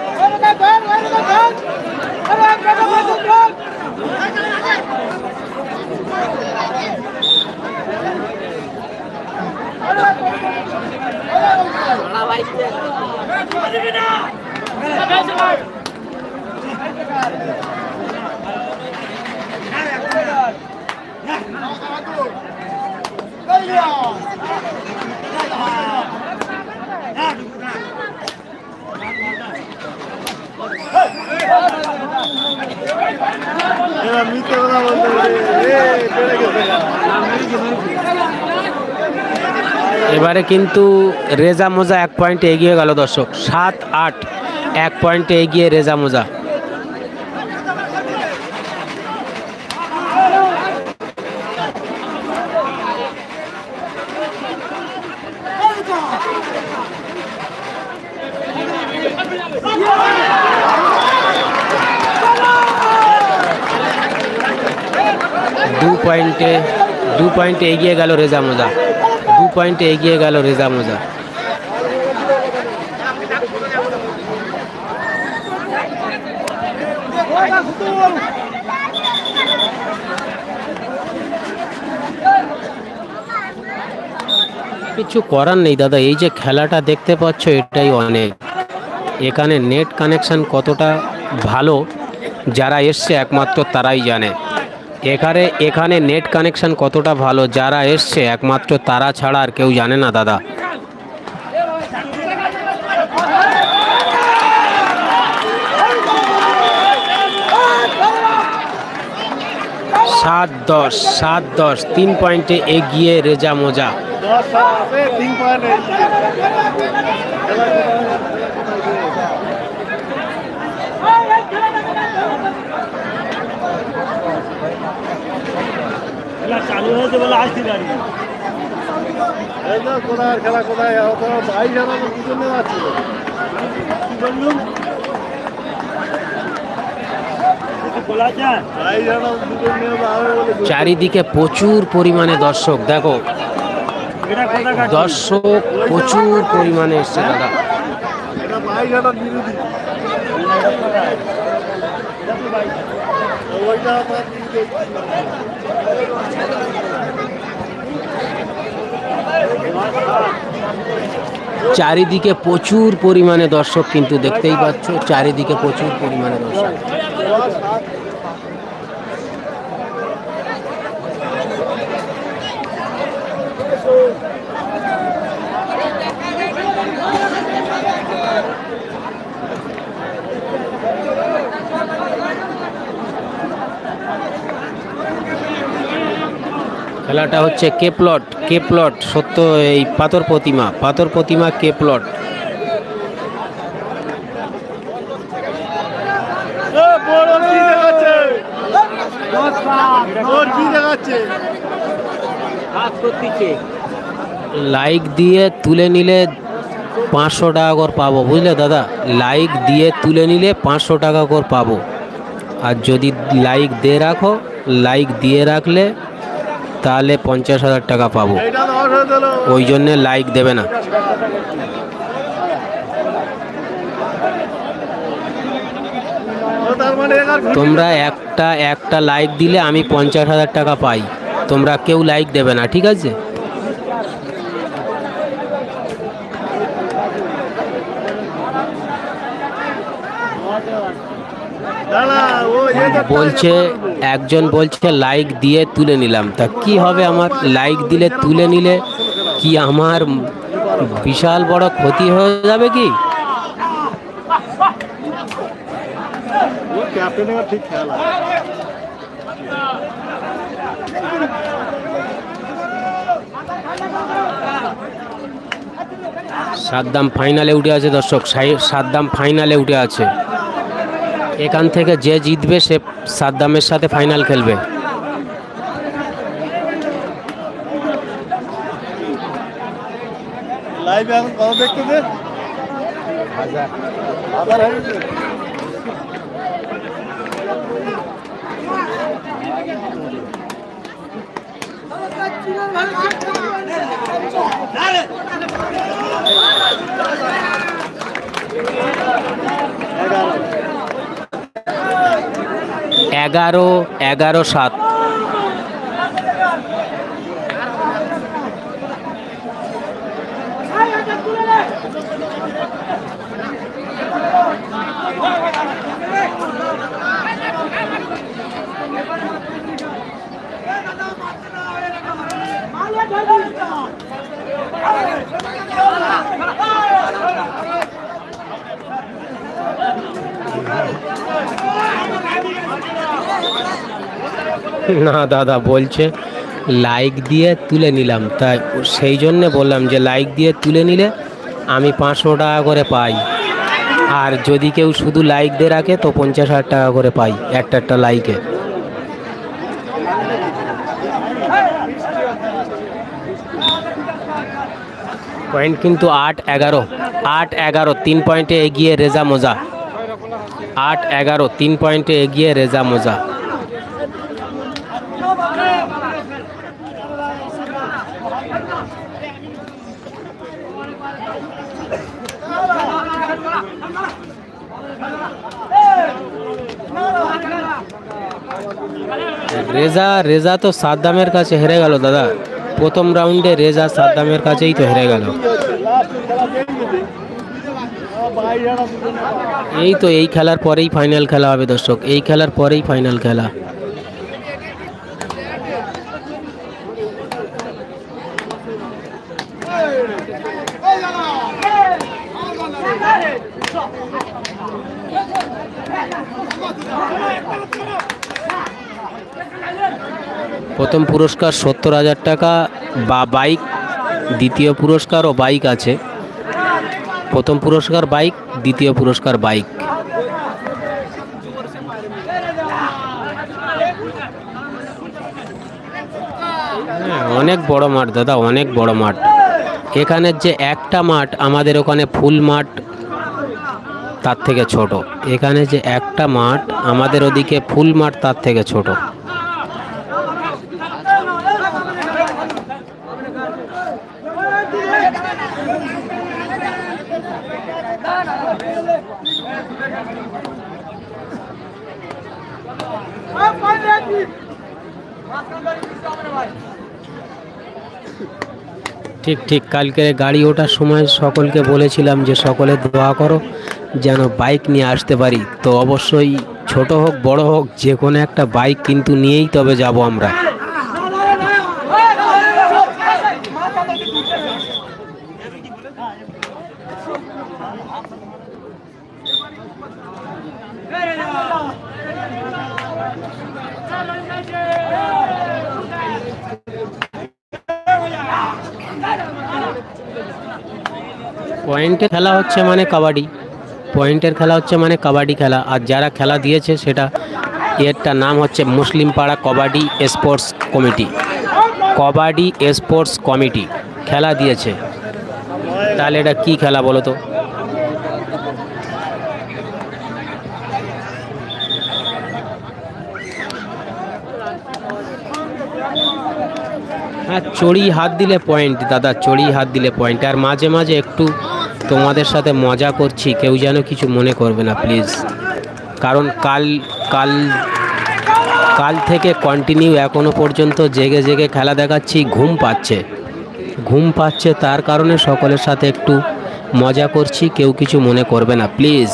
এরা মিথ্যে কথা বলতে পেরে গেছে। এবারে কিন্তু রেজা মোজা 1 পয়েন্টে এগিয়ে গেল দর্শক, 7-8, 1 পয়েন্টে এগিয়ে রেজা মোজা। দু পয়েন্টে এগিয়ে গেল রেজা মোজা, 2 পয়েন্টে এগিয়ে গেল রেজা মোজা। কিছু করার নেই দাদা, এই যে খেলাটা দেখতে পাচ্ছ এটাই অনেক। এখানে নেট কানেকশন কতটা ভালো যারা এসছে একমাত্র তারাই জানে। এখানে নেট কানেকশন কতটা ভালো যারা এসছে একমাত্র তারা ছাড়া আর কেউ জানে না দাদা। 7-10, 3 পয়েন্টে এগিয়ে রেজা মোজা। চালু হয়েছে বলে আসতে পারি। কোথায় খেলা কোথায় ভাই জানা দুজনে আছে। কি বললুম চারিদিকে প্রচুর পরিমাণে দর্শক, দেখো দর্শক প্রচুর পরিমাণে এসছে দাদা। চারিদিকে প্রচুর পরিমাণে দর্শক, কিন্তু দেখতেই পাচ্ছ চারিদিকে প্রচুর পরিমাণে দর্শক। খেলাটা হচ্ছে কেপ্লট সত্য এই পাথর প্রতিমা কেপ্লট। লাইক দিয়ে তুলে নিলে 500 টাকা করে পাবো, বুঝলে দাদা। লাইক দিয়ে তুলে নিলে 500 টাকা করে পাবো। আর যদি লাইক দিয়ে রাখলে তাহলে 50,000 টাকা পাবো। ওই জন্যে লাইক দেবে না। তোমরা একটা লাইক দিলে আমি 50,000 টাকা পাই। তোমরা কেউ লাইক দেবে না, ঠিক আছে? একজন বলছে লাইক দিয়ে তুলে নিলাম, তা কি হবে? আমার লাইক দিলে তুলে নিলে কি আমার বিশাল বড় ক্ষতি হয়ে যাবে কি? ঠিক খেলা সাদ্দাম ফাইনালে উঠে আছে দর্শক, সাদ্দাম ফাইনালে উঠে আছে। এখান থেকে যে জিতবে সে সাদ্দামের সাথে ফাইনাল খেলবে। লাইভ এখন কত দেখতেছে? 1000 হয়েছে। এগারো 11-7। না দাদা বলছে লাইক দিয়ে তুলে নিলাম, তাই সেই জন্যে বললাম যে লাইক দিয়ে তুলে নিলে আমি 500 টাকা করে পাই, আর যদি কেউ শুধু লাইক দিয়ে রাখে তো 50,000 টাকা করে পাই একটা লাইকে। পয়েন্ট কিন্তু 8-11, 3 পয়েন্টে এগিয়ে রেজা মোজা। 8-11, 3 পয়েন্টে এগিয়ে রেজা মোজা। রেজা তো সাদ্দামের কাছে হেরে গেল দাদা। প্রথম রাউন্ডে রেজা সাদ্দামের কাছেই তো হেরে গেল। এই তো এই খেলার পরেই ফাইনাল খেলা হবে দর্শক, এই খেলার পরেই ফাইনাল খেলা। প্রথম পুরস্কার 70,000 টাকা বা বাইক, দ্বিতীয় পুরস্কারও বাইক আছে। প্রথম পুরস্কার বাইক, দ্বিতীয় পুরস্কার বাইক। অনেক বড় মাঠ দাদা, অনেক বড় মাঠ। এখানের যে একটা মাঠ, আমাদের ওখানে ফুল মাঠ তার থেকে ছোট। এখানে যে একটা মাঠ, আমাদের ওদিকে ফুল মাঠ তার থেকে ছোট। ঠিক কালকে গাড়ি ওঠার সময় সকলকে বলেছিলাম যে সকলে দোয়া করো যেন বাইক নিয়ে আসতে পারি। তো অবশ্যই ছোট হোক বড় হোক যে কোনো একটা বাইক কিন্তু নিয়েই তবে যাব আমরা। পয়েন্টের খেলা হচ্ছে মানে কাবাডি, পয়েন্টের খেলা হচ্ছে মানে কাবাডি খেলা। আর যারা খেলা দিয়েছে সেটা, এরটা নাম হচ্ছে মুসলিম পাড়া kabaddi sports committee. Kabaddi sports committee খেলা দিয়েছে। তাহলে এটা কি খেলা বলো তো? হ্যাঁ, চড়ি হাত দিলে পয়েন্ট দাদা, চড়ি হাত দিলে পয়েন্ট। আর মাঝে মাঝে একটু তোমাদের সাথে মজা করছি, কেউ যেন কিছু মনে করবে না প্লিজ। কারণ কাল থেকে কন্টিনিউ এখনো পর্যন্ত জেগে জেগে খেলা দেখাচ্ছি, ঘুম পাচ্ছে, তার কারণে সকলের সাথে একটু মজা করছি, কেউ কিছু মনে করবে না প্লিজ।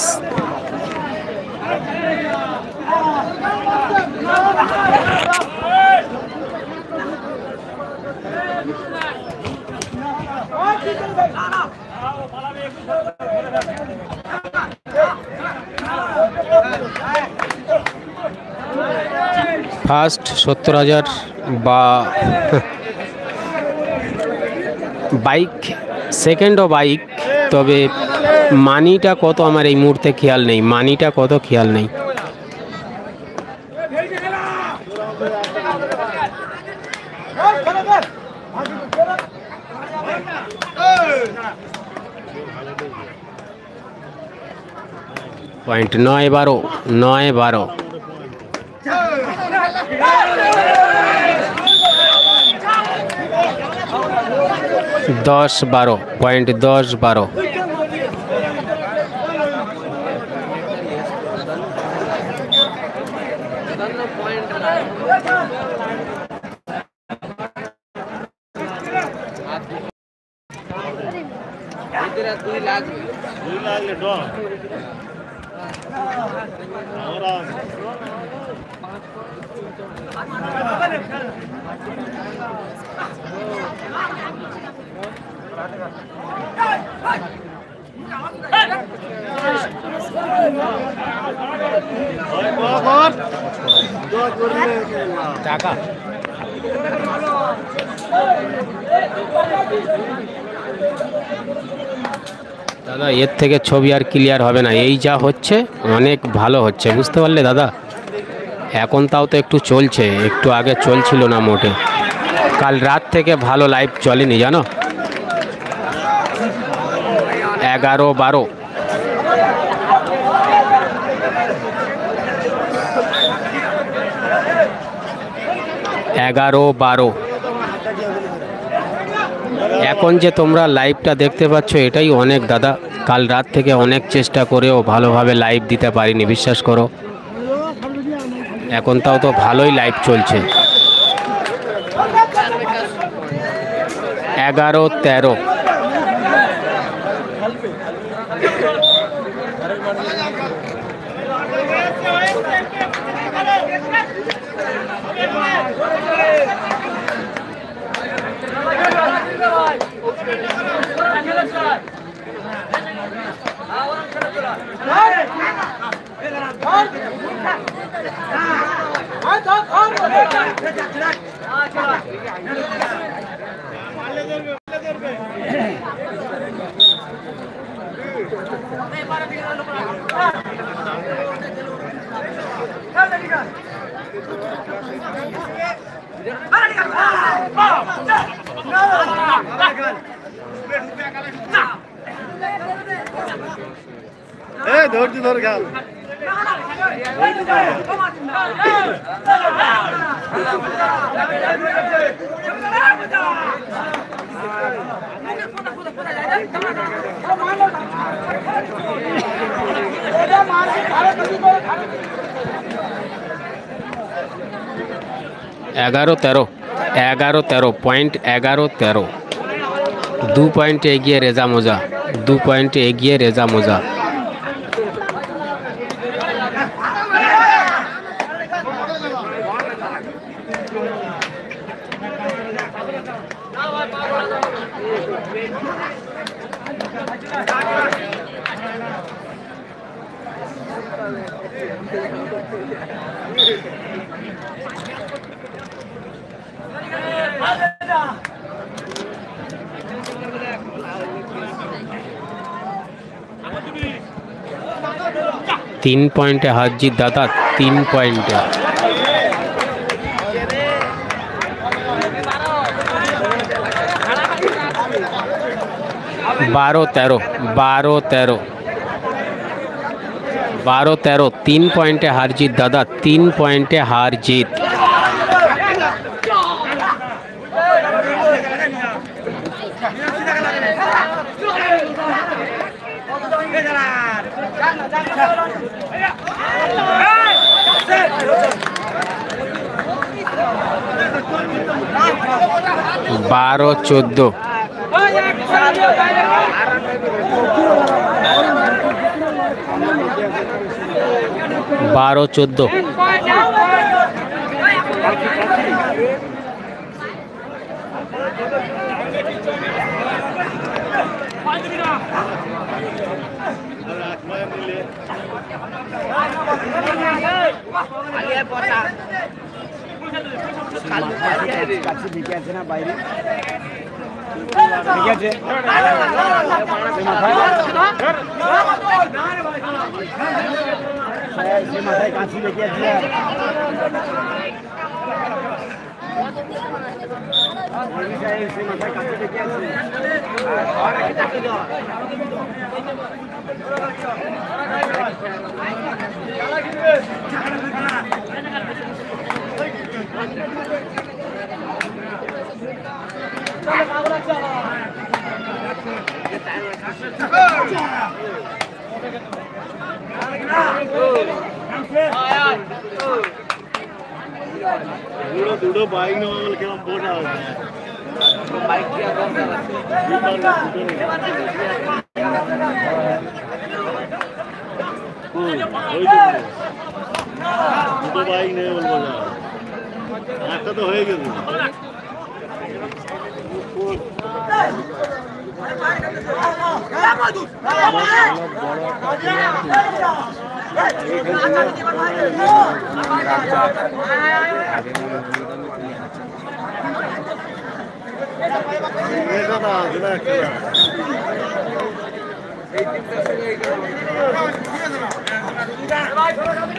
ফার্স্ট 70,000 বা বাইক, সেকেন্ডও বাইক, তবে মানিটা কত আমার এই মুহূর্তে খেয়াল নেই, মানিটা কত খেয়াল নেই। পয়েন্ট 9-12, 9-12। 10-12, পয়েন্ট 10-12। টাকা দাদা এর থেকে ছবি আর ক্লিয়ার হবে না, এই যা হচ্ছে অনেক ভালো হচ্ছে, বুঝতে পারলে দাদা। এখন তাও তো একটু চলছে, একটু আগে চলছিল না মোটে। কাল রাত থেকে ভালো লাইভ চলেনি জানো। 11-12। 11-12। এখন যে তোমরা লাইভটা দেখতে পাচ্ছ এটাই অনেক দাদা। কাল রাত থেকে অনেক চেষ্টা করেও ভালোভাবে লাইভ দিতে পারিনি, বিশ্বাস করো। এখন তাও তো ভালোই লাইভ চলছে। 11-13। ধৈর্য ধরে খেল। এগারো তেরো, 11-13, পয়েন্ট 11-13। 2 পয়েন্টে এগিয়ে রেজা মোজা, 2 পয়েন্টে এগিয়ে রেজা মোজা। तीन पॉइंट हार जीत दादा, 3 पॉइंट। 12-13, 12-13, 12-13, 3 पॉइंटे हार जीत दादा, 3 पॉइंटे हार जीत। बारह 14, 12-14। দুটো বাইক নেওয়া বলে কেমন বোঝা হচ্ছে দুটো বাইক নেবে বলবো না একটা তো হয়ে গেছে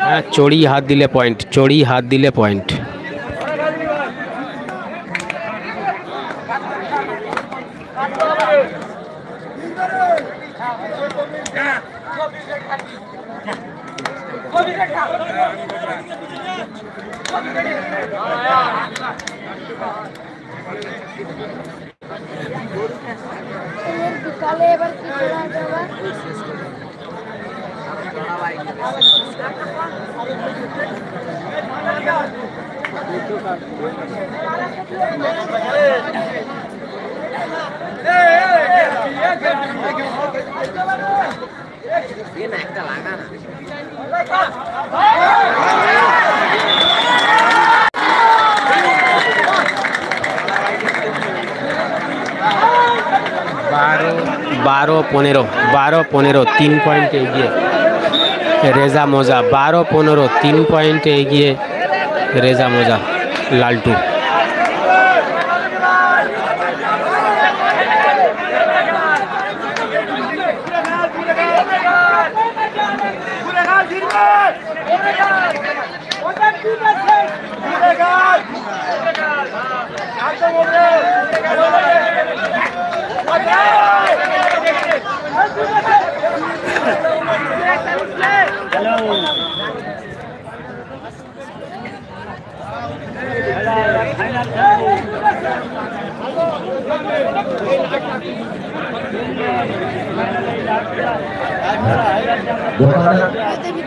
হ্যাঁ, চড়ি হাত দিলে পয়েন্ট, চড়ি হাত দিলে পয়েন্ট। বিকালে এবার কি করা যাবে? একটা লাগা না बारो पंद्रह 3 पॉइंट एगिए रेजा मोजा 12-15 3 पॉइंट एगिए रेजा मोजा लालटू।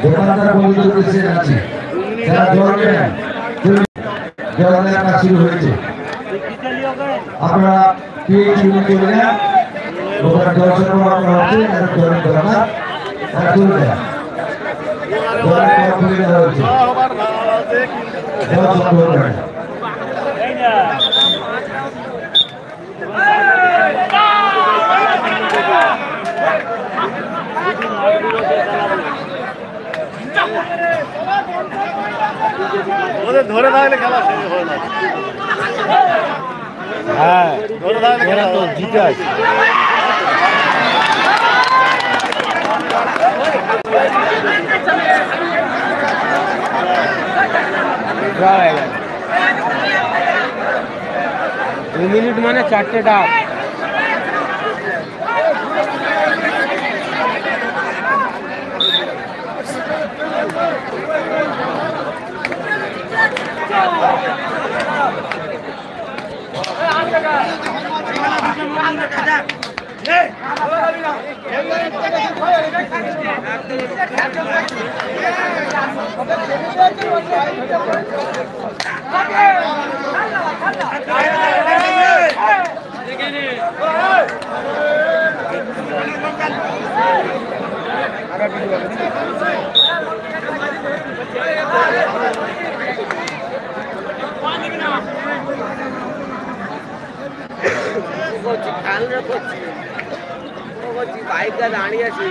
দোকানদার বন্ধুদের উদ্দেশ্যে জানাচ্ছি যারা জল নেন জল নেওয়ার কাজ শুরু হয়েছে, আপনারা কি শুরু করবেন? দোকান জল সরবরাহ করা হচ্ছে, যারা জলের দরকার তারা তুলে দেন। জলের কল খুলে দেওয়া হয়েছে, জল সংগ্রহ করেন। ওদের ধরে থাকলে খেলা শেষ হয় না। হ্যাঁ, ধরে থাকলে খেলা তো জিতে আছে। दो मिनट माने 4 डाक। बाइक का दाणी আছে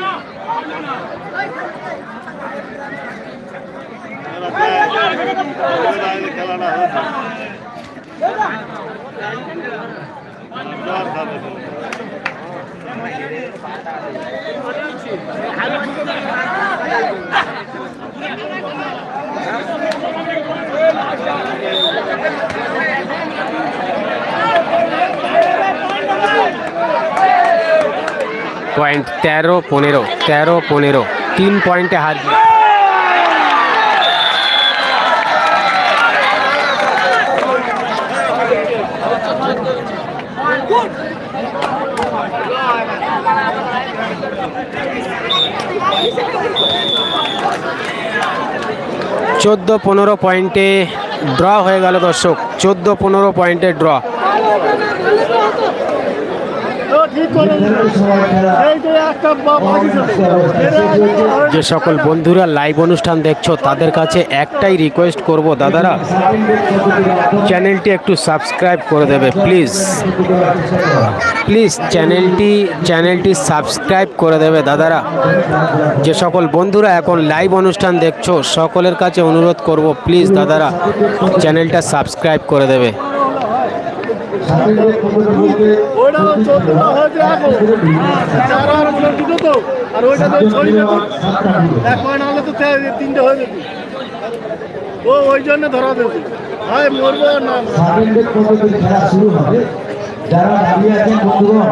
খেলাটা পয়েন্ট 13-15, 13-15, 3 পয়েন্টে হার। চোদ্দ 15 পয়েন্টে ড্র হয়ে গেল দর্শক, 14-15 পয়েন্টে ড্র। যে সকল বন্ধুরা লাইভ অনুষ্ঠান দেখছো তাদের কাছে একটাই রিকোয়েস্ট করব দাদারা, চ্যানেলটি একটু সাবস্ক্রাইব করে দেবে প্লিজ, প্লিজ চ্যানেলটি সাবস্ক্রাইব করে দেবে দাদারা। যে সকল বন্ধুরা এখন লাইভ অনুষ্ঠান দেখছো সকলের কাছে অনুরোধ করব প্লিজ দাদারা চ্যানেলটা সাবস্ক্রাইব করে দেবে। ওই জন্য ধরা দেবে মরবো না। খেলা শুরু হবে, যারা দাঁড়িয়ে আছেন বন্ধুগণ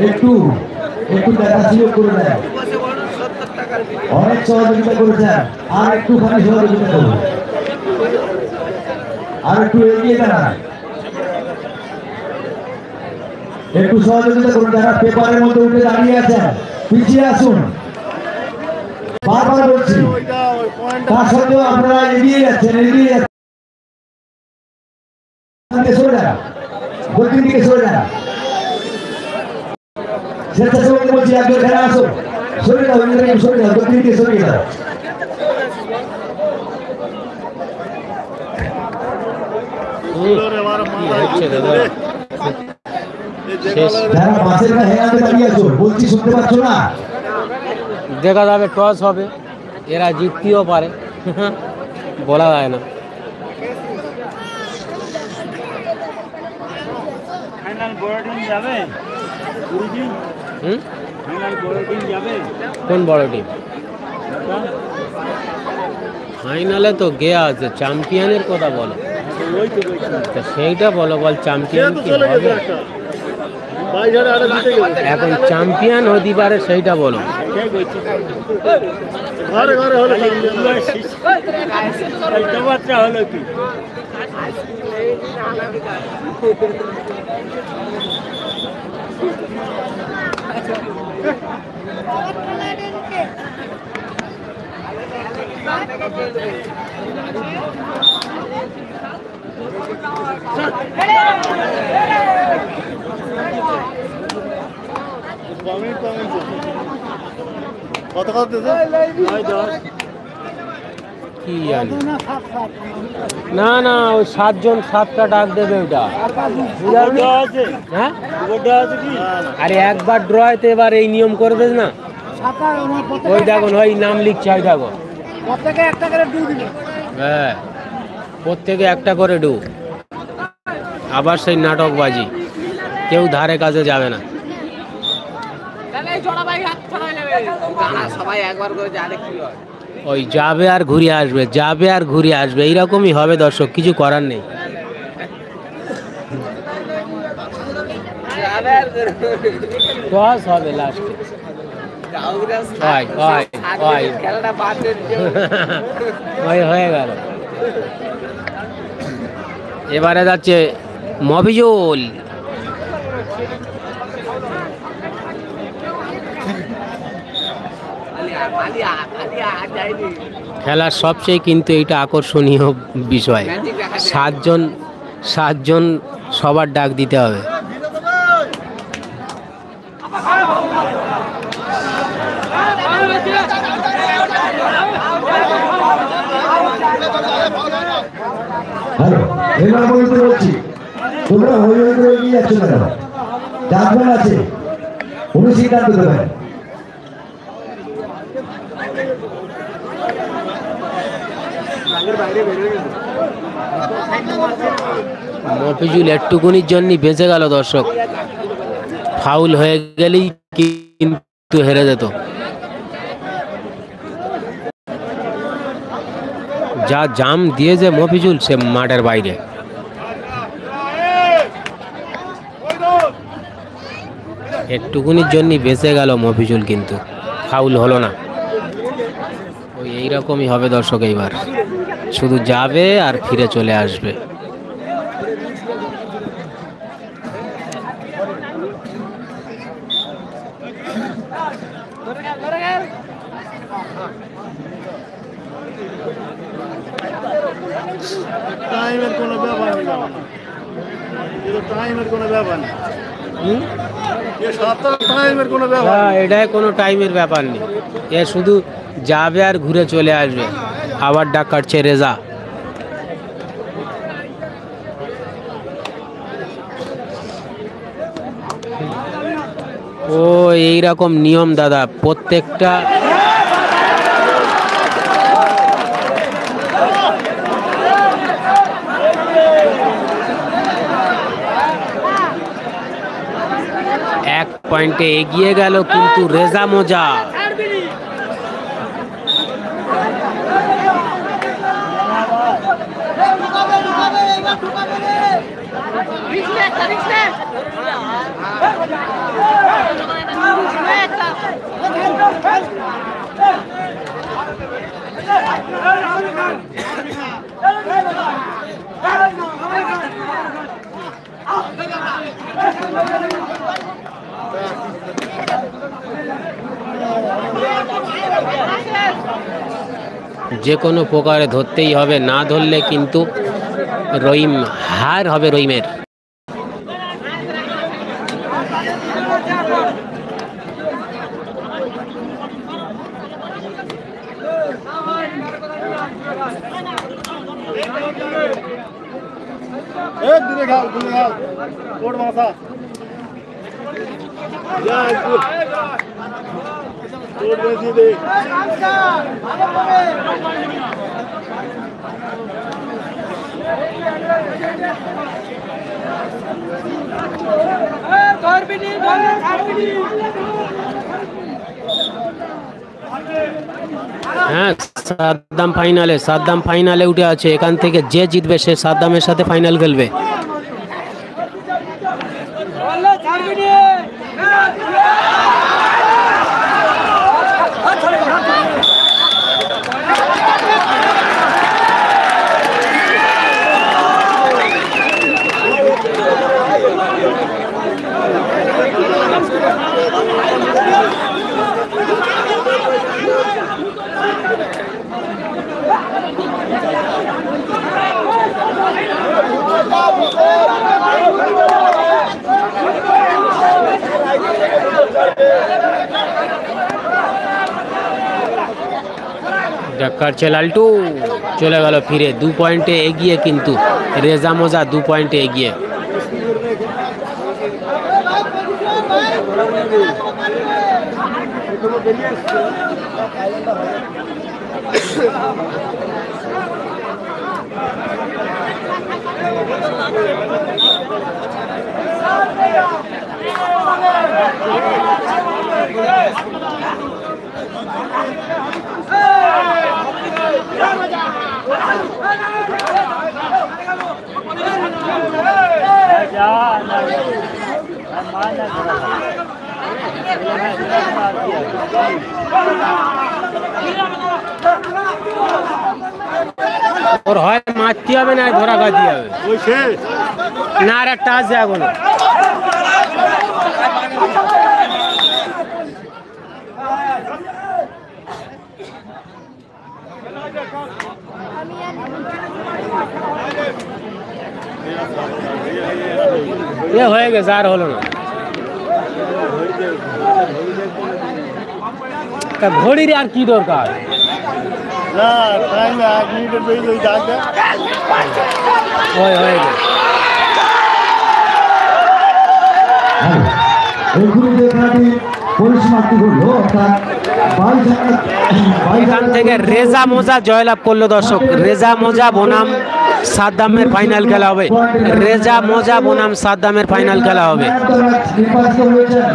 একটু দেখা সুযোগ করে দেয়, অনেক সহযোগিতা করেছেন, আর একটুখানি সহযোগিতা করুন, আর একটু এগিয়ে দাঁড়ান, একটু সহযোগিতা করুন। যারা পেপারের মধ্যে উঠে দাঁড়িয়ে আছেন পিছিয়ে আসুন, বারবার বলছি, তার সত্ত্বেও আপনারা এগিয়ে যাচ্ছেন, সরে যান, দক্ষিণ দিকে সরে যান। স্বেচ্ছাসেবকদের বলছি একজন খেলা আসো, সরে যাও, সরে যাও, দক্ষিণ দিকে সরে যাও। যারা বাসের কাছে দাঁড়িয়ে আছো বলছি, শুনতে পাচ্ছ না? দেখা যাবে, টস হবে, এরা জিততেও পারে, বলা যায় না। কোন বড় টিম? ফাইনালে তো গিয়ে আছে, চ্যাম্পিয়নের কথা বলো, সেইটা বলো, বল চ্যাম্পিয়ন কি হবে এখন, চ্যাম্পিয়ন হতে পারে সেইটা বলো। ঘরে ঘরে হলো হলো কি কত কত কি জানি না, ওই 7 জন 7টা ডাক দেবে ওটা। হ্যাঁ, আরে একবার ড্র হইতে এবার এই নিয়ম করে দেস না। ওই দেখো, ওই নাম লিখছে, ওই দেখো, হ্যাঁ প্রত্যেকে একটা করে ডু। আবার সেই নাটকবাজি, কেউ ধারে কাছে যাবে না। ওই যাবে আর ঘুরে আসবে, যাবে আর ঘুরে আসবে, এইরকমই হবে দর্শক, কিছু করার নেই। টস হবে লাস্টে, হয়ে গেল। এবারে যাচ্ছে মফিজুল, খেলার সবচেয়ে কিন্তু এটা আকর্ষণীয় বিষয়, 7 জন সবার ডাক দিতে হবে। এবার বলতে বলছি, তোমরা হই হই করে এগিয়ে যাচ্ছ না কেন? ডাকবেন আছে, উনি সিদ্ধান্ত দেবেন। মফিজুল একটুকুনির জন্য বেঁচে গেল দর্শক। ফাউল হয়ে গেলেই কিন্তু হেরে যেত। যা জাম দিয়েছে মফিজুল সে মাঠের বাইরে। একটুকুনির জন্য বেঁচে গেল মফিজুল, কিন্তু ফাউল হলো না। ওই এইরকমই হবে দর্শক, এইবার শুধু যাবে আর ফিরে চলে আসবে। টাইমের কোনো ব্যাপার নেই, টাইমের কোনো ব্যাপার নেই, টাইমের কোনো ব্যাপার হ্যাঁ, এটাই কোনো টাইমের ব্যাপার নেই, এ শুধু যাবে আর ঘুরে চলে আসবে। আবার ডাক কাটছে রেজা। ও এইরকম নিয়ম দাদা প্রত্যেকটা। এক পয়েন্টে এগিয়ে গেল কিন্তু রেজা মোজা। যে কোনো প্রকারে ধরতেই হবে, না ধরলে কিন্তু রহিম হার হবে রহিমের। দূরে খাও, দূরে খাও, কোট মাথা যা একটু কোট বেশি দে। হ্যাঁ, সাদ্দাম ফাইনালে উঠে আছে। এখান থেকে যে জিতবে সে সাদ্দামের সাথে ফাইনাল খেলবে। কাটছে লালটু, চলে গেল ফিরে। 2 পয়েন্টে এগিয়ে কিন্তু রেজা মোজা, 2 পয়েন্টে এগিয়ে। ওর হয় মারতে হবে না ধরা খাতে হবে, না আর একটা আছে এখনো। এ হয়ে গেছে, আর হলো না। ঘড়ির আর কি দরকার? হয়ে গেছে। পরিসমাপ্তি করলো, অর্থাৎ এখান থেকে রেজা মোজা জয়লাভ করলো দর্শক। রেজা মোজা বনাম সাদ্দামের ফাইনাল খেলা হবে। রেজা মোজা বনাম সাদ্দামের ফাইনাল খেলা হবে। নির্বাচিত হয়েছেন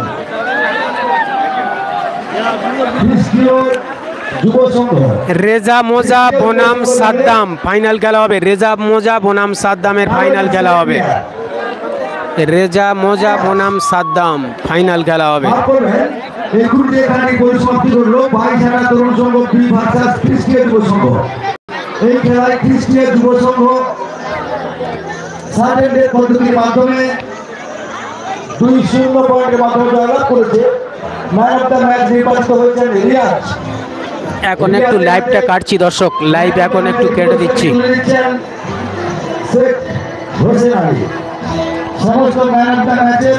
যুব সংঘ। রেজা মোজা বনাম সাদ্দাম ফাইনাল খেলা হবে। রেজা মোজা বনাম সাদ্দামের ফাইনাল খেলা হবে। রেজা মোজা বনাম সাদ্দাম ফাইনাল খেলা হবে। মাফ করবেন, এই গ্রুপে এখানে পরিসমাপ্তি করলো 22 তরুণ সংঘ বি ভার্সাস খ্রিস্টীয় যুব সংঘ। এই খেলায় খ্রিস্টীয় যুব সংঘ সার্টেন্ডের পদ্ধতির মাধ্যমে 2-0 পয়েন্টের মাধ্যমে জয়লাভ করেছে। ম্যান অফ দ্য ম্যাচ নির্বাচিত হয়েছেন রিয়াজ। এখন একটু লাইভটা কাটছি দর্শক, লাইভ এখন একটু কেটে দিচ্ছি। শেখ হোসেন আলী। সমস্ত ম্যান অফ দ্য ম্যাচের